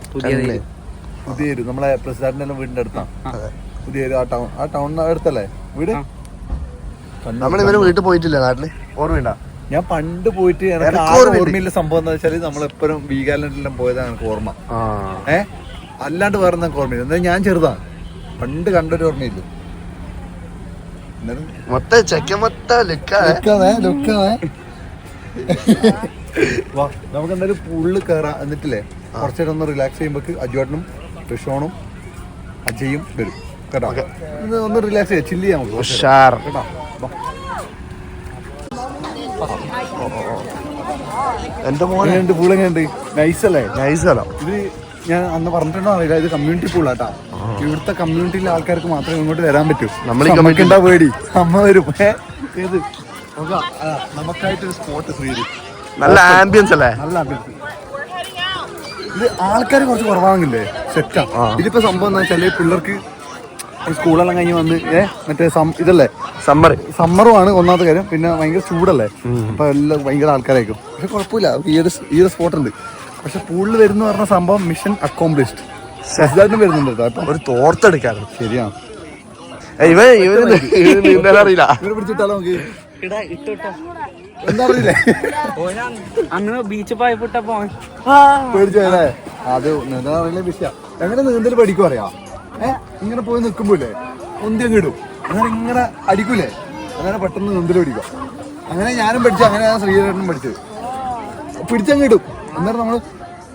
പുതിയൊരു നമ്മളെ പ്രസിഡന്റിന്റെ വീടിന്റെ അടുത്താണ്. പുതിയൊരു ആ ടൗണിന് അടുത്തല്ലേ വീട്? നമ്മളിവര് വീട്ടിൽ പോയിട്ടില്ല. നാട്ടില് ഓർമ്മയുണ്ടാ? ഞാൻ പണ്ട് പോയിട്ട് എനിക്ക് ഓർമ്മയില്ല. സംഭവം എന്താ വെച്ചാല് നമ്മളെപ്പോഴും വീഗാലൻഡിലെല്ലാം പോയതാണ് എനിക്ക് ഓർമ്മ. അല്ലാണ്ട് വേറെ എന്തൊക്കെ ഓർമ്മയില്ല. എന്താ ഞാൻ ചെറുതാണ്, പണ്ട് കണ്ടൊരു ഓർമ്മയില്ല. നമുക്ക് എന്തായാലും പൂളിൽ കയറാം. എന്നിട്ടില്ലേ കുറച്ചു നേരം ഒന്ന് റിലാക്സ് ചെയ്യുമ്പോ അജുവേട്ടനും ഋഷോണും അജയും വരും കേട്ടോ. ഒന്ന് റിലാക്സ് ചെയ്യാം, ചില്ല് ചെയ്യാം നമുക്ക് കേട്ടോ. എന്റെ മോനെ പൂളെങ്ങനെയുണ്ട്? നൈസല്ലേ? നൈസല്ലോ. ഇത് ഞാൻ അന്ന് പറഞ്ഞിട്ടുണ്ടോ അറിയില്ല, ഇത് കമ്മ്യൂണിറ്റി പൂളാട്ടാ. ഇവിടുത്തെ കമ്മ്യൂണിറ്റിയിലെ ആൾക്കാർക്ക് മാത്രമേ ഇങ്ങോട്ട് വരാൻ പറ്റൂ. നമുക്കുണ്ടാ പേടി, അമ്മ വരും. ഏത് നമുക്കായിട്ടൊരു സ്പോട്ട് ഫ്രീ. നല്ല ആംബിയൻസ് അല്ലേ? നല്ല ആംബിയൻസ്. ഇത് ആൾക്കാർ കുറച്ച് കുറവാണെങ്കിലേ സെറ്റാ. ഇതിപ്പോ സംഭവം എന്താ വെച്ചാല് പിള്ളേർക്ക് സ്കൂളെല്ലാം കഴിഞ്ഞ് വന്ന് മറ്റേ ഇതല്ലേ സമ്മറുമാണ് ഒന്നാമത്തെ കാര്യം. പിന്നെ ഭയങ്കര ചൂടല്ലേ, അപ്പൊ എല്ലാം ഭയങ്കര ആൾക്കാരായിരിക്കും. പക്ഷെ കുഴപ്പമില്ല, ഈ ഒരു സ്പോട്ട് ഉണ്ട്. പക്ഷെ പൂളിൽ വരുന്ന പറഞ്ഞ സംഭവം മിഷൻ അക്കോംപ്ലിഷ്ഡ്. വരുന്നുണ്ട് കേട്ടോ. ഒരു തോർത്തെടുക്കാറ്. ശരിയാണ്. അറിയില്ല. ഇവരെ പിടിച്ചിട്ടാലോ നമുക്ക്? എന്താ അറിയില്ലേ? അന്ന് ബീച്ച് പോയപ്പോട്ടാ പേടിച്ചല്ലേ? അത് നീന്താൻ അറിയില്ല വിഷയ. എങ്ങനെ നീന്തൽ പഠിക്കും അറിയാം? ഇങ്ങനെ പോയി നിൽക്കുമ്പോല്ലേ ഒന്തിയും കിടും, അങ്ങനെ ഇങ്ങനെ അടിക്കൂലേ, അങ്ങനെ പെട്ടെന്ന് നീന്തൽ പഠിക്കാം. അങ്ങനെ ഞാനും പഠിച്ചു, അങ്ങനെ ഞാൻ ശ്രീധരനും പഠിച്ചത്. പിടിച്ചങ്ങ് ഇടും. അന്നേരം നമ്മള്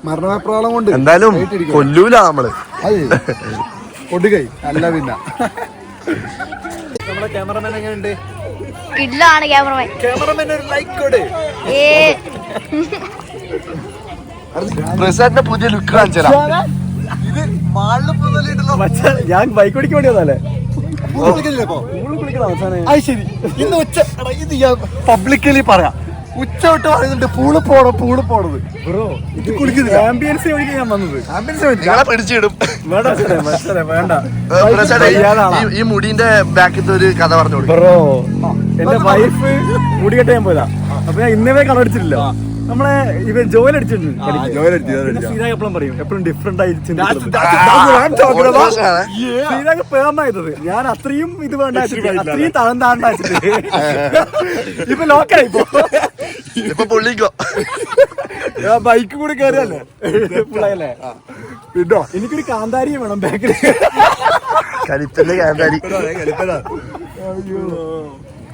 മരണപ്രാളം കൊണ്ട് എന്തായാലും കൊല്ലൂല നമ്മള്. അത് കൊടുകൈ അല്ല. പിന്നെ നമ്മുടെ ക്യാമറമാൻ എങ്ങനെയുണ്ട്? ക്യാമറമാൻ ഒരു ലൈക്ക് കൊടു. പുതിയ ലുക്ക് കാണിച്ചാ. ഇത് മാളില് ഞാൻ ബൈക്ക് ഓടിക്കാൻ വേണ്ടിയതല്ലേ? ശരി, ഇന്ന് ഇത് ഞാൻ പബ്ലിക്കലി പറയാം. ഉച്ച വിട്ട് പറയുന്നുണ്ട് പൂള് പോണത് ബ്രോ ഇത് കുളിക്കുന്നില്ല ആംബിയൻസ് വേണ്ടി ഞാൻ വന്നത് ആംബിയൻസ് നിങ്ങളെ പിടിച്ചിടും. വേണ്ട ഈ മുടിന്റെ ബാക്കിലത്തെ ഒരു കഥ പറഞ്ഞു കൊടുക്കും. ബ്രോ എന്റെ വൈഫ് മുടി കെട്ടാൻ പോയതാ. അപ്പൊ ഞാൻ ഇന്നവേ കളടിച്ചിട്ടില്ല. നമ്മളെ ഇവൻ ജോയിൽ അടിച്ചിട്ടുണ്ട്. എപ്പോഴും പറയും എപ്പോഴും ഡിഫറെന്റ് ആയിട്ട് പേർന്നായത്. ഞാൻ അത്രയും ഇത് വേണ്ട അത്രയും താഴ്ന്ന ഇപ്പൊ ലോക്കായി ഇപ്പൊ പൊള്ളിക്കോ ബൈക്ക് കൂടി കയറിയല്ലേ പിള്ളേല്ലേ. പിന്നോ എനിക്കൊരു കാന്താരിയും വേണം ബാക്കിൽ. കരിപ്പന്റെ കാന്താരി.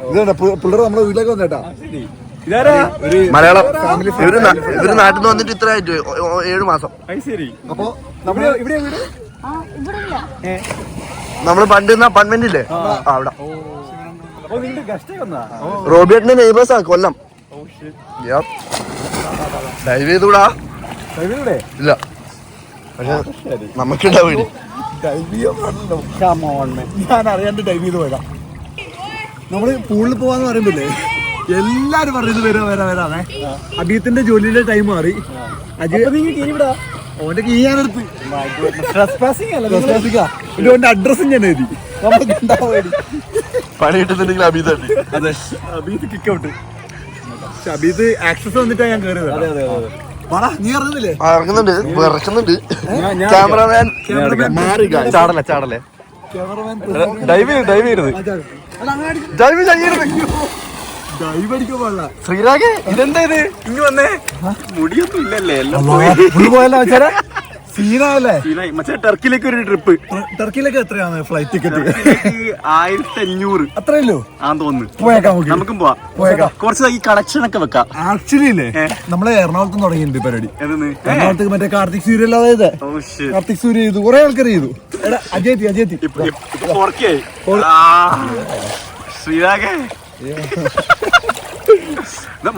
ഇതാണ് പിള്ളേർ നമ്മളെ വീട്ടിലേക്ക് വന്നേട്ടാ. മലയാളം ഇവര് നാട്ടിൽ നിന്ന് വന്നിട്ട് ഇത്ര ആയിട്ട് 7 മാസം. ശരി. അപ്പൊ ഇവിടെ നമ്മള് പണ്ട് പൺമെന്റില്ലേ അവിടെ. അപ്പൊ നിങ്ങളുടെ ഗസ്റ്റ് വന്നാ റോബിയേട്ടന്റെ നെയ്ബേഴ്സാ കൊല്ലം. ഡൈവ് ചെയ്തൂടാ ഇല്ല, പക്ഷെ നമുക്കുണ്ടാ വീട്. ഞാൻ അറിയാണ്ട് ഡൈവ് ചെയ്ത് പോയതാ. നമ്മള് പൂളിൽ പോവാന്ന് പറയുമ്പോല്ലേ എല്ലാരും പറയുന്നത് വരാതെ അബീത്തിന്റെ ജോലിയുടെ ടൈം മാറി. ഓന്റെ കീ ഞാനെടുത്ത് ഓന്റെ അഡ്രസ്സും ഞാൻ എഴുതി. പണി കിട്ടുന്നുണ്ടെങ്കിൽ അബീതാണ്. അതെ, അബീത് കിക്ക് ഔട്ട്. പക്ഷെ അബീത് ആക്സസ് വന്നിട്ടാ ഞാൻ കയറിയത്. നീ ഇറങ്ങുന്നില്ലേ? ഇറങ്ങുന്നുണ്ട്, ഇറക്കുന്നുണ്ട്. ക്യാമറമാൻ മാറി ചാടല്ലേ. ഡൈവ് ചെയ്യരുത്. ശ്രീരാഗേ ഇതെന്താ ഇത്? ഇങ്ങ് വന്നേ. മുടിയൊന്നും ഇല്ലല്ലേ, എല്ലാം പോയല്ലോ സീനായല്ലേ. മറ്റേ ടർക്കിയിലേക്ക് ഒരു ട്രിപ്പ്. ടർക്കിയിലേക്ക് എത്രയാണ് ഫ്ലൈറ്റ് ടിക്കറ്റ്? 1500 അത്രയല്ലോ ആന്ന് തോന്നുന്നു. പോയേക്കാം, നമുക്കും പോയേക്കാം. കുറച്ച് ഈ കളക്ഷൻ ഒക്കെ വെക്കാം. ആക്ച്വലി ഇല്ലേ നമ്മളെ എറണാകുളത്ത് തുടങ്ങിയിട്ടുണ്ട് പരിപാടി. എറണാകുളത്തേക്ക് മറ്റേ കാർത്തിക് സൂര്യ അതായത് കാർത്തിക് സൂര്യ ചെയ്തു, കുറെ ആൾക്കാർ ചെയ്തു. അജയത്തി ശ്രീരാഗേ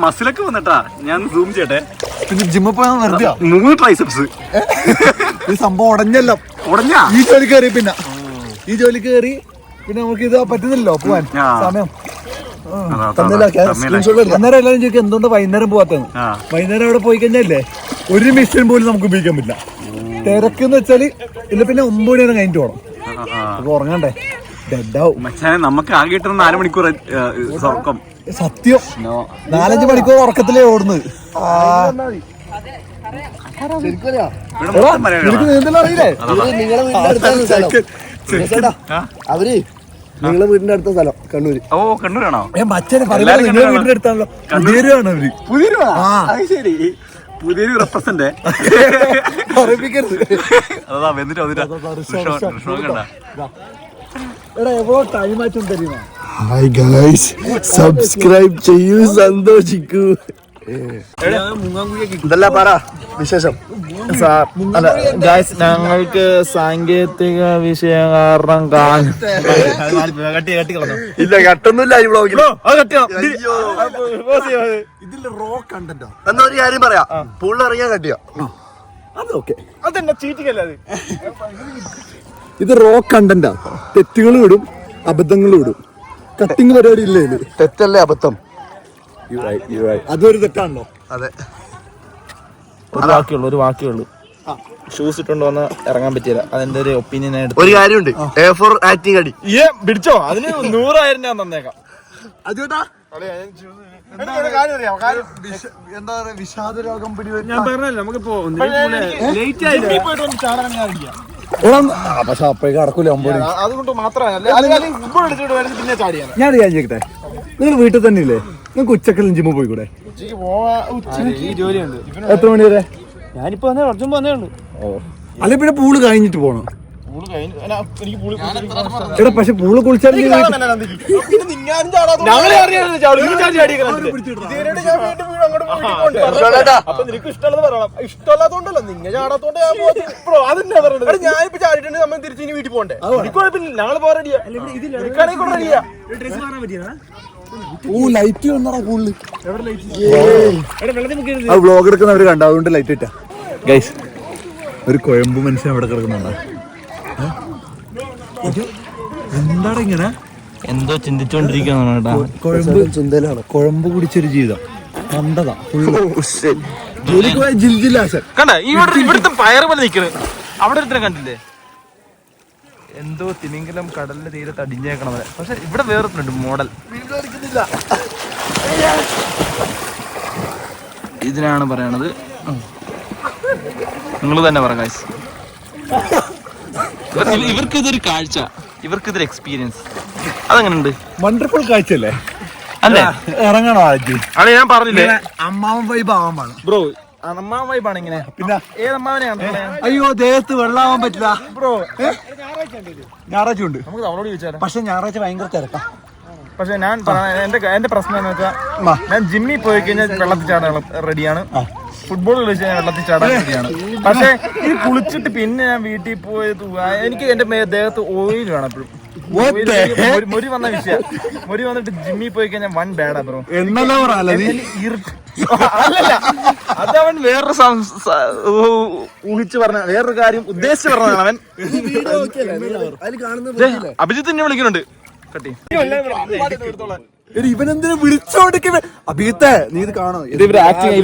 മസിലൊക്കെ വന്നിട്ടാ. ഞാൻ സൂം ചെയ്യട്ടെ. പിന്നെ ജിമ്മിൽ പോയാൽ വെറുതെ 3 ട്രൈസെപ്സ്. ഈ സംഭവം ഉടഞ്ഞല്ലോ. ഈ ജോലി കയറി പിന്നെ നമുക്ക് ഇത് പറ്റുന്നില്ലല്ലോ പോവാൻ. സമയം അന്നേരം എല്ലാവരും ചോദിക്കും എന്തുകൊണ്ട് വൈകുന്നേരം പോവാത്തത്. വൈകുന്നേരം അവിടെ പോയി കഴിഞ്ഞാലേ ഒരു മിഷൻ പോലും നമുക്ക് ഉപയോഗിക്കാൻ പറ്റില്ല. തിരക്കെന്ന് വെച്ചാല് ഇല്ല, പിന്നെ 9 മണി കഴിഞ്ഞിട്ട് പോകണം. അപ്പൊ ഉറങ്ങണ്ടേ, ഡെഡാവും. നമുക്ക് ആകെ 4 മണിക്കൂർ ഉറക്കം. സത്യം 4-5 മണിക്കൂർ ഉറക്കത്തിലേ ഓടുന്നത്. അവര് നിങ്ങളെ വീടിന്റെ അടുത്ത സ്ഥലം കണ്ണൂര്. ഓ, കണ്ണൂരാണോ? മച്ചനെ പറയുന്നത് നിങ്ങളുടെ വീടിന്റെ അടുത്താണല്ലോ. പുതിയൊരുവാണ് അവര്. ശരി, പുതിയൊരു റെപ്രസെന്റ്. അതാ വന്നിട്ട് എവ്വളോ ടൈം ആയിട്ടും തരുമോ? ഹായ് ഗൈസ്, സബ്സ്ക്രൈബ് ചെയ്യൂ, സന്തോഷിക്കൂ. ഇതല്ല പറ വിശേഷം. ഞങ്ങൾക്ക് സാങ്കേതിക വിഷയം കാരണം ഇല്ല, കട്ടൊന്നുമില്ല ഈ വ്ളോഗിൽ. ഇതിൽ റോ കണ്ടന്റോ എന്നാ ഒരു കാര്യം പറയാ, പൂളിൽ ഇറങ്ങിയാ കട്ടിയോ അതൊക്കെ അതെന്നെ ചീറ്റിംഗ് അല്ല. ഇത് റോ കണ്ടന്റാ. തെറ്റുകളും ഇടും, അബദ്ധങ്ങളും ഇടും. കട്ടിങ് പരിപാടി ഇല്ലേ ഇത്? തെറ്റല്ലേ അബദ്ധം? അതൊരു തെറ്റാണല്ലോ. അതെ, ഒരു വാക്കിയുള്ളൂ ഷൂസ് ഇട്ടുകൊണ്ട് വന്ന് ഇറങ്ങാൻ പറ്റില്ല. അതിന്റെ ഒരു ഒപ്പീനിയൻ ആയിട്ട് ഒരു കാര്യമുണ്ട്. എ ഫോർ ആക്ടിങ് അടി പിടിച്ചോ, അതിന് 100,000 ഞാൻ തന്നേക്കാം. എന്താ പറയാ, വിഷാദ രോഗം ഞാൻ പറഞ്ഞല്ലോ, നമുക്കിപ്പോ പക്ഷെ അപ്പോഴേക്ക് അടക്കൂല. അതുകൊണ്ട് മാത്രമല്ല, പിന്നെ ചാടിയാണ്. ഞാൻ ചോദിക്കട്ടെ, നിങ്ങൾ വീട്ടിൽ തന്നെ ഇല്ലേ? നിങ്ങൾക്ക് ഉച്ചക്കെല്ലാം ജിമ്മ് പോയിക്കൂടെ? ജോലിയുണ്ട്. എത്ര മണി വരെ? ഞാനിപ്പോ കുറച്ചും വന്നേ ഉള്ളൂ. അല്ലെ പിന്നെ പൂള് കഴിഞ്ഞിട്ട് പോണം. എടാ, പക്ഷെ പൂള് കുളിച്ചാൽ ഇഷ്ടമല്ലാത്തോണ്ടല്ലോ നിങ്ങൾ ചാടാത്തോണ്ട് ഞാനിപ്പോ ചാടിട്ടുണ്ട്. നമ്മൾ തിരിച്ചു ഇനി വീട്ടിൽ പോകണ്ടേ? ഞങ്ങൾ പോകാൻ റെഡിയാ. ലൈറ്റ് വന്നടാ കൂടുതൽ. വ്ളോഗ് എടുക്കുന്നവര് കണ്ട, അതുകൊണ്ട് ലൈറ്റ് ഇട്ടാ. ഗൈസ്, ഒരു കൊഴമ്പ് മനുഷ്യൻ അവിടെ കിടക്കുന്നുണ്ടോ? എന്താടാ ഇങ്ങനെ എന്തോ ചിന്തിച്ചോണ്ടിരിക്കുന്ന കുഴമ്പ് കുടിച്ചൊരു ജീവിതം. കണ്ടതാ ജോലിക്ക് പോയ ജിൽജില്ലാസൻ കണ്ട ഇവിടുത്തെ പയറ് പോലെ നിൽക്കുന്നത് അവിടെ ഒരുത്തരം കണ്ടില്ലേ എന്തോ തിമിംഗലം കടലിന്റെ തീരത്ത് അടിഞ്ഞേക്കണം പോലെ. പക്ഷെ ഇവിടെ വേറൊന്നുണ്ട് മോഡൽ. ഇതിനാണ് പറയണത്. നിങ്ങൾ തന്നെ പറ ഗൈസ്. ഇവർക്കിതൊരു കാഴ്ച, ഇവർക്കിതൊരു എക്സ്പീരിയൻസ്. അതെങ്ങനെയുണ്ട്? വണ്ടർഫുൾ കാഴ്ചയല്ലേ അല്ലേ? ഇറങ്ങണോ ആദ്യം? ആണ് ഞാൻ പറഞ്ഞില്ലേ അമ്മാവൻ വൈബ് ആവാൻ വേണം ബ്രോ. അമ്മാവൻ വൈബാണ് ഇങ്ങനെ. പിന്നെ ഏത് അമ്മാവനെയാണ്? അയ്യോ ദേഹത്ത് വെള്ളാവാൻ പറ്റില്ല ബ്രോ. ഞായറാഴ്ച ഉണ്ട്, നമുക്ക് അവളോട് ചോദിച്ചാലോ? പക്ഷെ ഞായറാഴ്ച ഭയങ്കര തിരക്കാ. പക്ഷെ ഞാൻ എന്റെ പ്രശ്നം എന്ന് വെച്ചാൽ ഞാൻ ജിമ്മിൽ പോയി കഴിഞ്ഞാൽ വെള്ളത്തിൽ ചാടാൻ റെഡിയാണ്, ഫുട്ബോൾ കളിച്ച് ഞാൻ വെള്ളത്തിൽ ചാടാൻ റെഡിയാണ്. പക്ഷെ ഈ കുളിച്ചിട്ട് പിന്നെ ഞാൻ വീട്ടിൽ പോയത് എനിക്ക് എന്റെ ദേഹത്ത് ഓയിൽ വേണം എപ്പോഴും. മുരി വന്ന വിഷയം. മുരി വന്നിട്ട് ജിമ്മിൽ പോയി കഴിഞ്ഞാൽ വൺ ബാഡാ ബ്രോ. അല്ലല്ല, അതവൻ വേറൊരു ഊഹിച്ച് പറഞ്ഞ വേറൊരു കാര്യം ഉദ്ദേശിച്ച് പറഞ്ഞതാണ് അവൻ. അഭിജിത്ത് എന്നെ വിളിക്കുന്നുണ്ട്. കട്ടി ഇവനെന്തിനാ വിളിച്ചോണ്ടിരിക്കുമ്പോ അഭിജിത്തെ നീ ഇത് കാണോ? ഇത് ഇവർ ആക്ടിങ്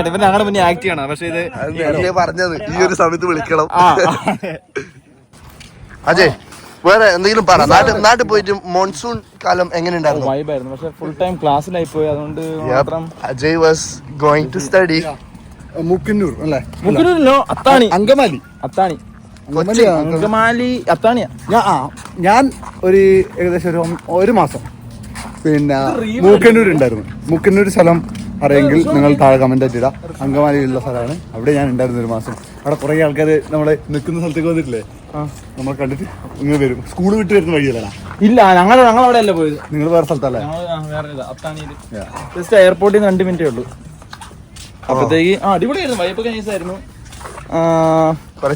ആണ്. ഇവർ ഞങ്ങളുടെ മുന്നേ ആക്ട് ചെയ്യണം. പക്ഷെ ഇത് പറഞ്ഞത് ഈ ഒരു സമയത്ത് വിളിക്കണം. അജയ് വേറെ എന്തെങ്കിലും പറ. നാട്ടിൽ പോയിട്ട് മോൺസൂൺ കാലം എങ്ങനെ ഉണ്ടായിരുന്നു? വൈബായിരുന്നു. പക്ഷെ ഫുൾ ടൈം ക്ലാസ്സിലായി പോയി, അതുകൊണ്ട് മാത്രം. Ajay was going to study Mukkinnur അല്ലേ? മുക്കിനൂരിലോ? അത്താണി, അങ്കമാലി. അത്താണി, അങ്കമാലി, അത്താണിയാ. ഞാൻ ഒരു ഏകദേശം ഒരു മാസം പിന്നെ മൂക്കന്നൂർ ഉണ്ടായിരുന്നു. മൂക്കന്നൂർ സ്ഥലം അറിയെങ്കിൽ നിങ്ങൾ താഴെ കമന്റ് ആയിട്ട് ഇടാം. അങ്കമാലിയിലുള്ള സ്ഥലമാണ്. അവിടെ ഞാൻ ഉണ്ടായിരുന്നു ഒരു മാസം. അവിടെ കുറെ ആൾക്കാർ നമ്മളെ നിൽക്കുന്ന സ്ഥലത്തേക്ക് വന്നിട്ടില്ലേ, നമ്മളെ കണ്ടിട്ട് ഇങ്ങനെ വരും. സ്കൂൾ വിട്ട് വരുന്ന വഴിയല്ല. ഇല്ല, ഞങ്ങൾ അവിടെ അല്ല പോയത്. നിങ്ങൾ വേറെ സ്ഥലത്തല്ലേ? ജസ്റ്റ് എയർപോർട്ടിൽ നിന്ന് 2 മിനിറ്റേ ഉള്ളൂ. അപ്പത്തേക്ക് അടിപൊളിയായിരുന്നു. വൈബൊക്കെ നൈസായിരുന്നു.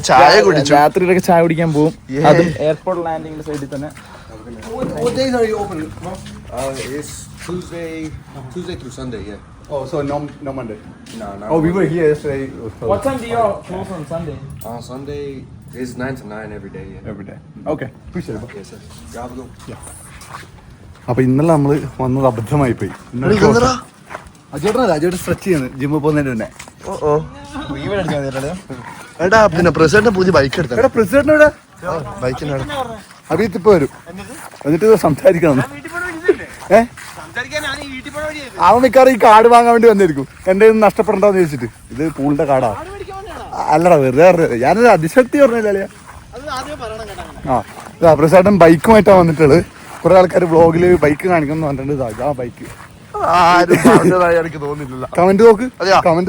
ചായ കുടിച്ചു. രാത്രിയിലൊക്കെ ചായ കുടിക്കാൻ പോകും. അതും എയർപോർട്ട് ലാൻഡിങ്ങിന്റെ സൈഡിൽ തന്നെ. What days are you open? It's Tuesday through Sunday, yeah. Oh, so no Monday? No. Oh, we were here yesterday. What time do you close on Sunday? Sunday is 9 to 9 every day. Yeah. Every day. Okay. Appreciate it. Yes, sir. Grab a go. Yeah. അപ്പൊ ഇന്നലെ നമ്മള് വന്നത് അബദ്ധമായി പോയി. അജേട്ടൻ stretch ചെയ്യുന്നത് ജിമ്മിൽ പോകുന്നതിന് മുന്നേ. എടാ പിന്നെ പ്രസിഡന്റ് പുതിയ ബൈക്ക് എടുത്ത. പ്രസിഡന്റ് ബൈക്കിനാണ് അഭിജിത്തിപ്പോ വരും, എന്നിട്ട് സംസാരിക്കണം. അവൻ മിക്കവാറും ഈ കാർഡ് വാങ്ങാൻ വേണ്ടി വന്നിരിക്കും. എന്റെ ഇത് നഷ്ടപ്പെടണ്ടെന്ന് ചോദിച്ചിട്ട്. ഇത് പൂളിന്റെ കാർഡാ. അല്ലടാ, വെറുതെ ഞാനൊരു അതിശക്തി പറഞ്ഞില്ലേ. ആ പ്രസാദം ബൈക്കുമായിട്ടാ വന്നിട്ടുള്ളത്. കുറെ ആൾക്കാർ വ്ളോഗില് ബൈക്ക് കാണിക്കണം പറഞ്ഞിട്ടുണ്ട്. ആ ബൈക്ക് എനിക്ക് തോന്നുന്നില്ല. കമന്റ്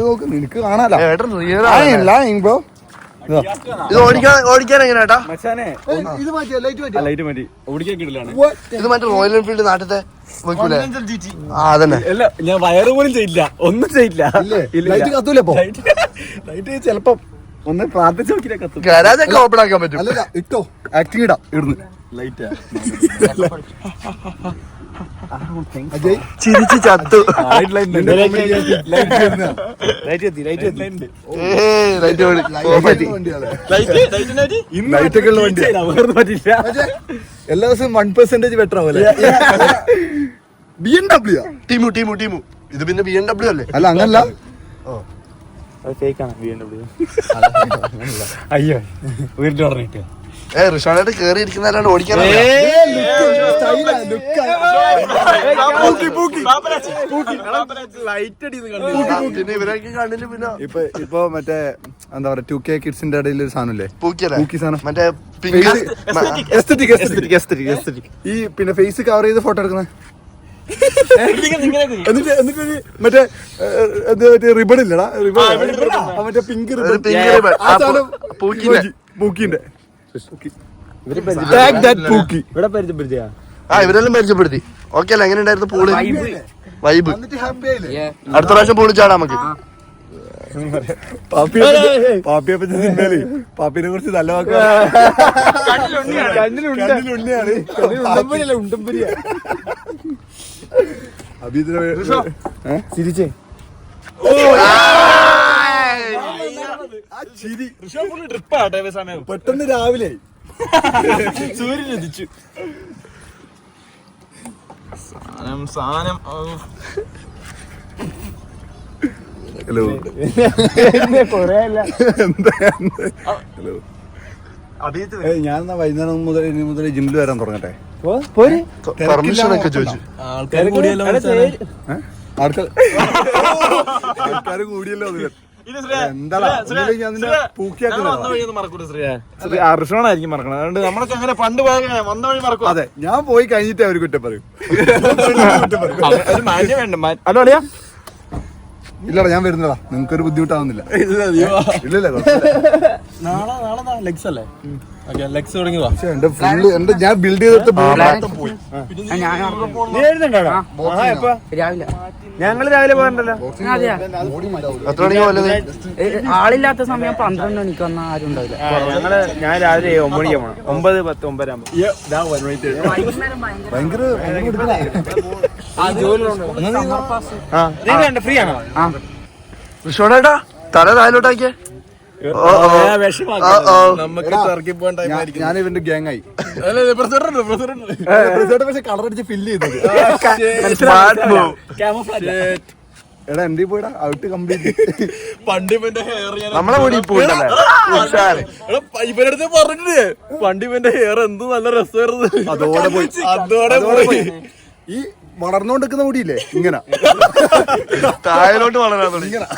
നോക്ക് നിനക്ക് കാണാലോ. ബ്രോ ഇത് ഓടിക്കാൻ എങ്ങനെയാട്ടാ? ഇത് മറ്റേ റോയൽ എൻഫീൽഡ് നാട്ടിലത്തെ വെക്കൂലേ? അതന്നെ. ഞാൻ വയറ് പോലും ചെയ്യില്ല, ഒന്നും ചെയ്യില്ല. ലൈറ്റ് കത്തൂലേ? ലൈറ്റ് ചെലപ്പോ ഒന്ന് പ്രാർത്ഥിച്ച് നോക്കിയാ കത്തും. ഗരാജൊക്കെ ഓപ്പൺ ആക്കാൻ പറ്റും. അല്ല ഇട്ടോ ആക്ടിങ് ഇടാം ഇടുന്ന് ലൈറ്റ്. ചിരിച്ച് ചത്തു. ലൈറ്റൊക്കെ ഉള്ള വണ്ടിയാ. എല്ലാ ദിവസവും 1% ബെറ്റർ ആവല്ലേ? BMW ടീമു ഇത് പിന്നെ BMW അല്ലേ? അല്ല അങ്ങനല്ല. അയ്യോ, വീട്ടിൽ പറഞ്ഞിട്ട് റിഷോണായിട്ട് കേറി ഇരിക്കുന്നല്ലാണ്ട് ഓടിക്കാൻ. പിന്നെ ഇവരൊക്കെ കണ്ടില്ല. പിന്നെ ഇപ്പൊ മറ്റേ എന്താ പറയാ 2K കിഡ്സിന്റെ ഇടയിൽ ഒരു സാധനല്ലേ, പൂക്കി സാധനം, മറ്റേ ഈ പിന്നെ ഫേസ് കവർ ചെയ്ത് ഫോട്ടോ എടുക്കുന്നത്. എന്നിട്ട് മറ്റേ റിബൺ ഇല്ലടാ, മറ്റേ പിങ്ക് റിബൺ പൂക്കിന്റെ. ഇവരെല്ലാം പരിചയപ്പെടുത്തി. ഓക്കെ അല്ല? എങ്ങനെ ഉണ്ടായിരുന്നു പൂള് വൈബ്? അടുത്ത പ്രാവശ്യം പൂളി ചാടാ നമുക്ക്. പാപ്പിയെ പറ്റി സിനിമയില് പാപ്പിനെ കുറിച്ച് നല്ല വാക്ക്. കണ്ണിലുണ്ണിയാണ്. ചിരിച്ചേ പെട്ടെന്ന് രാവിലെ സൂര്യൻ ഉദിച്ചു. സാധനം ഹലോ ഹലോ ഞാൻ എന്നാ വൈകുന്നേരം മുതൽ ജിമ്മിൽ വരാൻ തുടങ്ങട്ടെ. പെർമിഷൻ ഒക്കെ ചോദിച്ചു. ആൾക്കാർ കൂടിയല്ലോ അർഷണായിരിക്കും മറക്കണം. അതുകൊണ്ട് നമ്മളൊക്കെ അങ്ങനെ പണ്ട് പോയ വന്ന വഴി മറക്കും. അതെ, ഞാൻ പോയി കഴിഞ്ഞിട്ട് അവർ കുറ്റം പറയും. മാറ്റം വേണ്ട. ഹലോ അളിയാ, ഇല്ലടാ ഞാൻ വരുന്നടാ, നിങ്ങൾക്കൊരു ബുദ്ധിമുട്ടാവുന്നില്ല. ഇല്ലല്ല നാളെ ലെഗ്സ് അല്ലേ? ലെഗ്സ് തുടങ്ങി എന്റെ ഞാൻ ബിൽഡ് ചെയ്തിട്ട് പോയി. ഞങ്ങള് രാവിലെ പോകണ്ടല്ലോ. എത്ര മണിക്ക് പോലെ? ആളില്ലാത്ത സമയം 12 മണിക്ക് വന്നാൽ ആരും ഉണ്ടാവില്ല. ഞാൻ രാവിലെ 9 മണിക്ക് പോകണം. 9, 10, 9 ആകുമ്പോ ഭയങ്കര ഫ്രീ ആണോ? ഋഷോണേട്ടാ തല താഴോട്ടാക്കിയേ. ഞാൻ ഇവന്റെ ഗ്യാങ് ആയി. പക്ഷെ കളർ അടിച്ച് ഫില്ല് ചെയ്തത്. എടാ എന്റെ പോയിടാ ഔട്ട് കംപ്ലീറ്റ്. പണ്ടിവന്റെ ഹെയർ നമ്മളെ കൂടി ഇവരടുത്ത് പറഞ്ഞിട്ട് പണ്ടിവന്റെ ഹെയർ എന്ത് നല്ല രസമായിരുന്നു. അതോടെ പോയി. ഈ വളർന്നോണ്ടിരിക്കുന്ന കൂടിയില്ലേ ഇങ്ങനെ താഴോട്ട് വളരാൻ ഇങ്ങനെ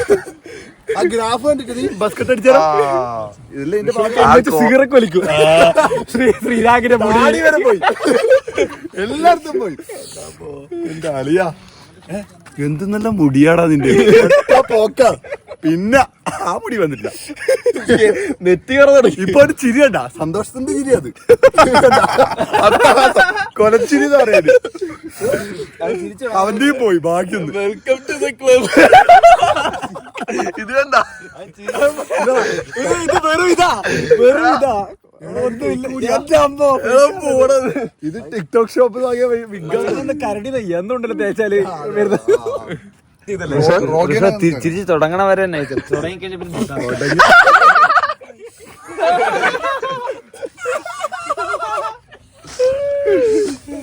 ആ ഗ്രാഫ് കണ്ടിട്ട് നീ ബസ്കറ്റ് അടിച്ചാ ഇതിന്റെ സിഗരറ്റ് വലിക്കും. ശ്രീരാഗിന്റെ മുടി വരെ പോയി, എല്ലായിടത്തും പോയി. എന്റെ അളിയാ എന്ത് നല്ല മുടിയാടാ നിന്റെ പോക്ക. പിന്നെ ആ മുടി വന്നിട്ടില്ല, നെറ്റി കറ. ഇപ്പൊ ഒരു ചിരി കണ്ട, സന്തോഷത്തിന്റെ ചിരി. അത് കൊലച്ചിരി എന്ന് പറയാന്. അവന്റെയും പോയി ബാക്കിയൊന്നും. Welcome to the club. ഇത് കണ്ട, ഇത് വെറും ഇതാ. ഇത് ടിക്ടോക്ക് ഷോപ്പ് കരടി എന്തുണ്ടല്ലോ തേച്ചാല് തിരിച്ച് തുടങ്ങണ വരെ തന്നെ തുടങ്ങി കഴിഞ്ഞപ്പോ